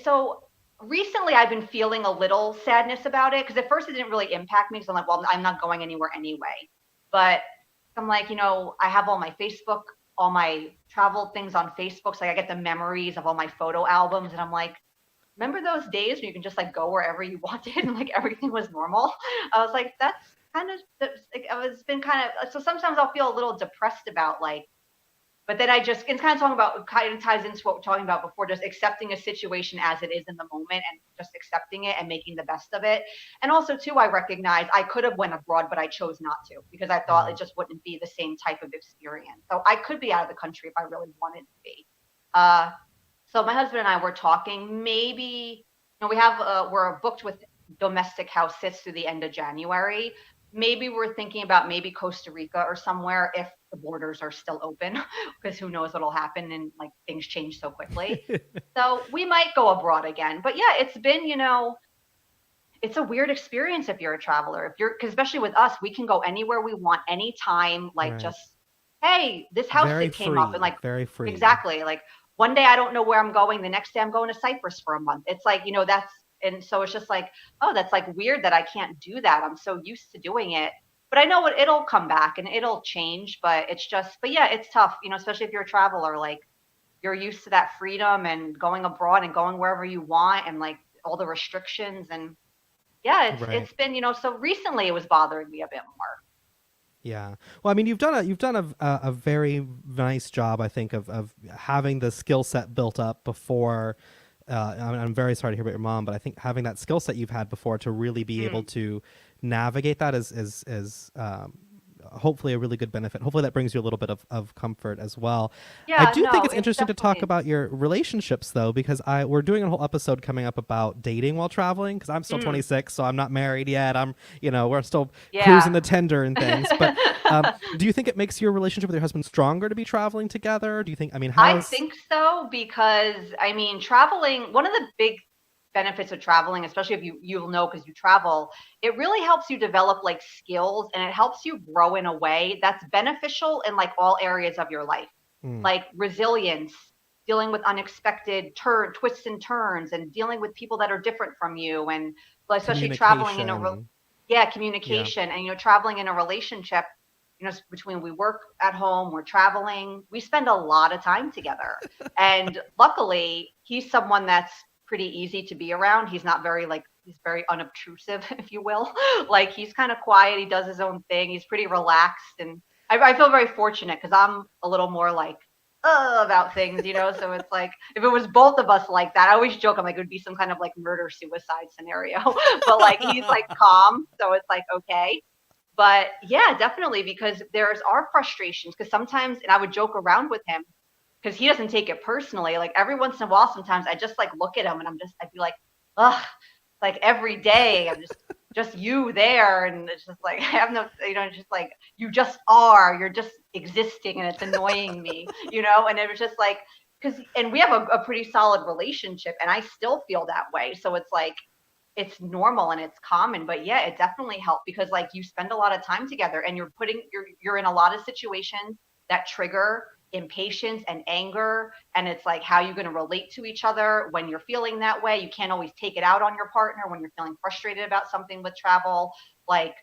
so recently I've been feeling a little sadness about it because at first it didn't really impact me because I'm like, well, I'm not going anywhere anyway. But I'm like, I have all my travel things on Facebook. So I get the memories of all my photo albums. And I'm like, remember those days when you can just like go wherever you wanted and like everything was normal? I was like, that's like, I was been kind of, so sometimes I'll feel a little depressed about like, but then it's kind of talking about, kind of ties into what we're talking about before, just accepting a situation as it is in the moment and just accepting it and making the best of it. And also too, I recognize I could have went abroad, but I chose not to because I thought it Mm. just wouldn't be the same type of experience. So I could be out of the country if I really wanted to be. Uh, So my husband and I were talking, maybe, we're booked with domestic house sits through the end of January. Maybe we're thinking about maybe Costa Rica or somewhere if the borders are still open, because who knows what'll happen and like things change so quickly. So we might go abroad again. But yeah, it's been, it's a weird experience if you're a traveler. If you're, because especially with us, we can go anywhere we want, anytime, like Right. just, hey, this house Very sit came up, and free. like, Very free. exactly, like one day I don't know where I'm going, the next day I'm going to Cyprus for a month. It's like, that's, and so it's just like, oh, that's like weird that I can't do that. I'm so used to doing it. But I know it'll come back and it'll change, but it's just, but yeah, it's tough, especially if you're a traveler, like you're used to that freedom and going abroad and going wherever you want and like all the restrictions. And yeah, Right. it's been, so recently it was bothering me a bit more. Yeah. Well, I mean, you've done a very nice job, I think, of having the skill set built up before. I'm very sorry to hear about your mom, but I think having that skill set you've had before to really be able Mm. to navigate that is hopefully a really good benefit. Hopefully that brings you a little bit of comfort as well. I Yeah, do think no, it's it's interesting to talk definitely, about your relationships though, because I we're doing a whole episode coming up about dating while traveling. Because I'm still mm, 26, so I'm not married yet. We're still cruising yeah. the Tinder and things. But do you think it makes your relationship with your husband stronger to be traveling together? Do you think? I mean, I how's think so because I mean, traveling, one of the big benefits of traveling, especially if you'll know because you travel, it really helps you develop like skills and it helps you grow in a way that's beneficial in like all areas of your life. mm, Like resilience, dealing with unexpected twists and turns and dealing with people that are different from you, and like, especially traveling in communication? yeah, Yeah. communication, and traveling in a relationship, between we work at home, we're traveling, we spend a lot of time together. And luckily, he's someone that's pretty easy to be around. He's not very like, he's very unobtrusive, if you will. Like he's kind of quiet, he does his own thing, he's pretty relaxed. And I feel very fortunate because I'm a little more like about things, so it's like if it was both of us like that, I always joke, I'm like, it would be some kind of like murder suicide scenario. But like he's like calm, so it's like okay. But yeah, definitely, because there's our frustrations, because sometimes, and I would joke around with him because he doesn't take it personally. Like every once in a while, sometimes I just like look at him and I'd be like, ugh, like every day I'm just you there, and it's just like I have no, just like you just are, you're just existing, and it's annoying me, and it was just like, because, and we have a pretty solid relationship, and I still feel that way, so it's like it's normal and it's common. But yeah, it definitely helped because like you spend a lot of time together and you're in a lot of situations that trigger impatience and anger, and it's like how you're going to relate to each other when you're feeling that way. You can't always take it out on your partner when you're feeling frustrated about something with travel. Like,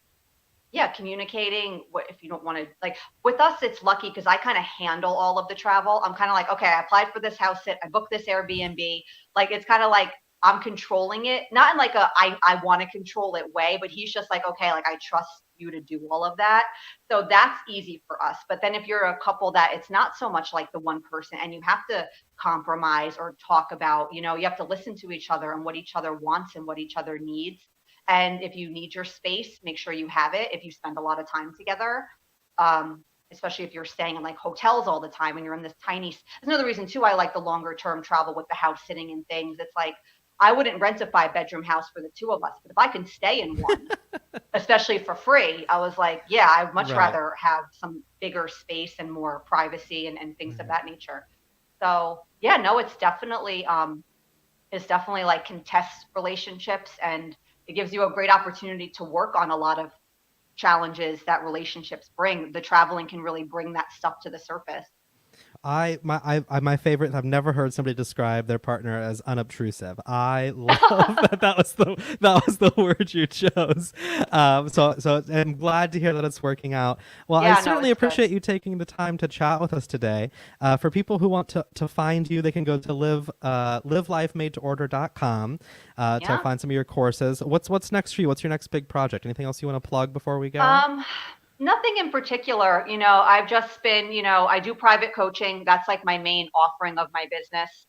yeah, communicating what if you don't want to, like with us it's lucky because I kind of handle all of the travel. I'm kind of like, okay, I applied for this house sit, I booked this Airbnb. Like it's kind of like I'm controlling it, not in like a I want to control it way, but he's just like, okay, like I trust you to do all of that. So that's easy for us. But then if you're a couple that it's not so much like the one person and you have to compromise or talk about, you have to listen to each other and what each other wants and what each other needs. And if you need your space, make sure you have it if you spend a lot of time together. Especially if you're staying in like hotels all the time and you're in this tiny. That's another reason too I like the longer term travel with the house sitting and things. It's like I wouldn't rent a 5-bedroom house for the two of us, but if I can stay in one, especially for free, I was like, yeah, I'd much Right. rather have some bigger space and more privacy and things of Right. that nature. So yeah, no, it's definitely like can test relationships, and it gives you a great opportunity to work on a lot of challenges that relationships bring. The traveling can really bring that stuff to the surface. My favorite. I've never heard somebody describe their partner as unobtrusive. I love that. That was the word you chose. So I'm glad to hear that it's working out. Well, I Yeah, no, certainly it's good. appreciate you taking the time to chat with us today. For people who want to find you, they can go to livelifemade-to-order.com to Yeah. find some of your courses. What's next for you? What's your next big project? Anything else you want to plug before we go? Um, Nothing in particular. I've just been, I do private coaching. That's like my main offering of my business.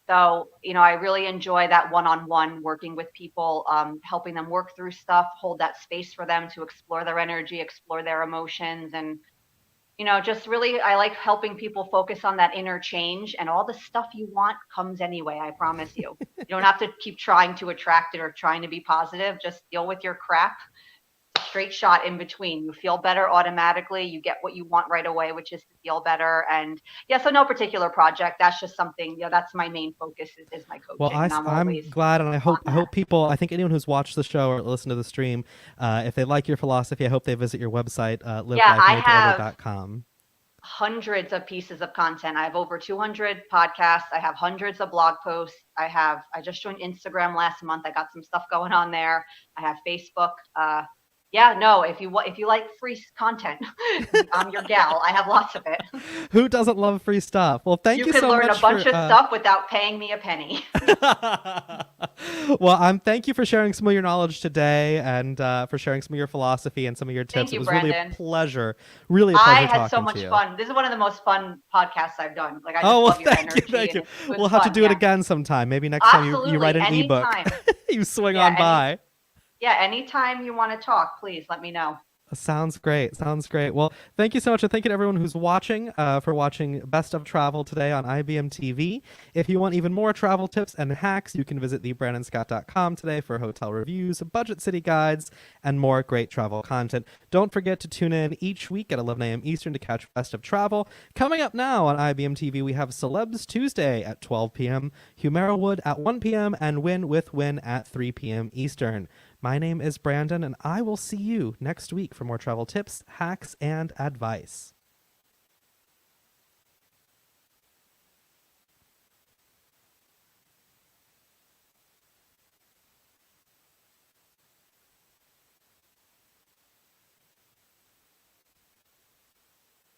So, I really enjoy that one-on-one working with people, helping them work through stuff, hold that space for them to explore their energy, explore their emotions, and just really, I like helping people focus on that inner change, and all the stuff you want comes anyway. I promise you. You don't have to keep trying to attract it or trying to be positive. Just deal with your crap. Straight shot in between. You feel better automatically. You get what you want right away, which is to feel better. And yeah, so no particular project. That's just something, that's my main focus is my Well, coaching. And I'm I'm always glad, and I on hope that. people. I think anyone who's watched the show or listened to the stream, if they like your philosophy, I hope they visit your website, Yeah, I have livelifemade-to-order.com. hundreds of pieces of content. I have over 200 podcasts. I have hundreds of blog posts. I just joined Instagram last month. I got some stuff going on there. I have Facebook. Yeah, no, if you like free content, I'm your gal. I have lots of it. Who doesn't love free stuff? Well, thank You you can so learn a much bunch for. of stuff without paying me a penny. Well, thank you for sharing some of your knowledge today, and for sharing some of your philosophy and some of your tips. Thank It you, was really a Branden. pleasure, I had so talking to much you. fun. This is one of the most fun podcasts I've done. Like, I Oh just well, love your thank you, energy, thank and you. it was We'll have to fun. do it Yeah, again sometime. Maybe next time you write absolutely. an ebook. Anytime. You swing Yeah, on by. anytime you want to talk, please let me know. Sounds great. Sounds great. Well, thank you so much. And thank you to everyone who's watching for watching Best of Travel today on IBM TV. If you want even more travel tips and hacks, you can visit thebrandonscott.com today for hotel reviews, budget city guides, and more great travel content. Don't forget to tune in each week at 11 a.m. Eastern to catch Best of Travel. Coming up now on IBM TV, we have Celebs Tuesday at 12 p.m., Humera Wood at 1 p.m., and Win with Win at 3 p.m. Eastern. My name is Branden, and I will see you next week for more travel tips, hacks, and advice.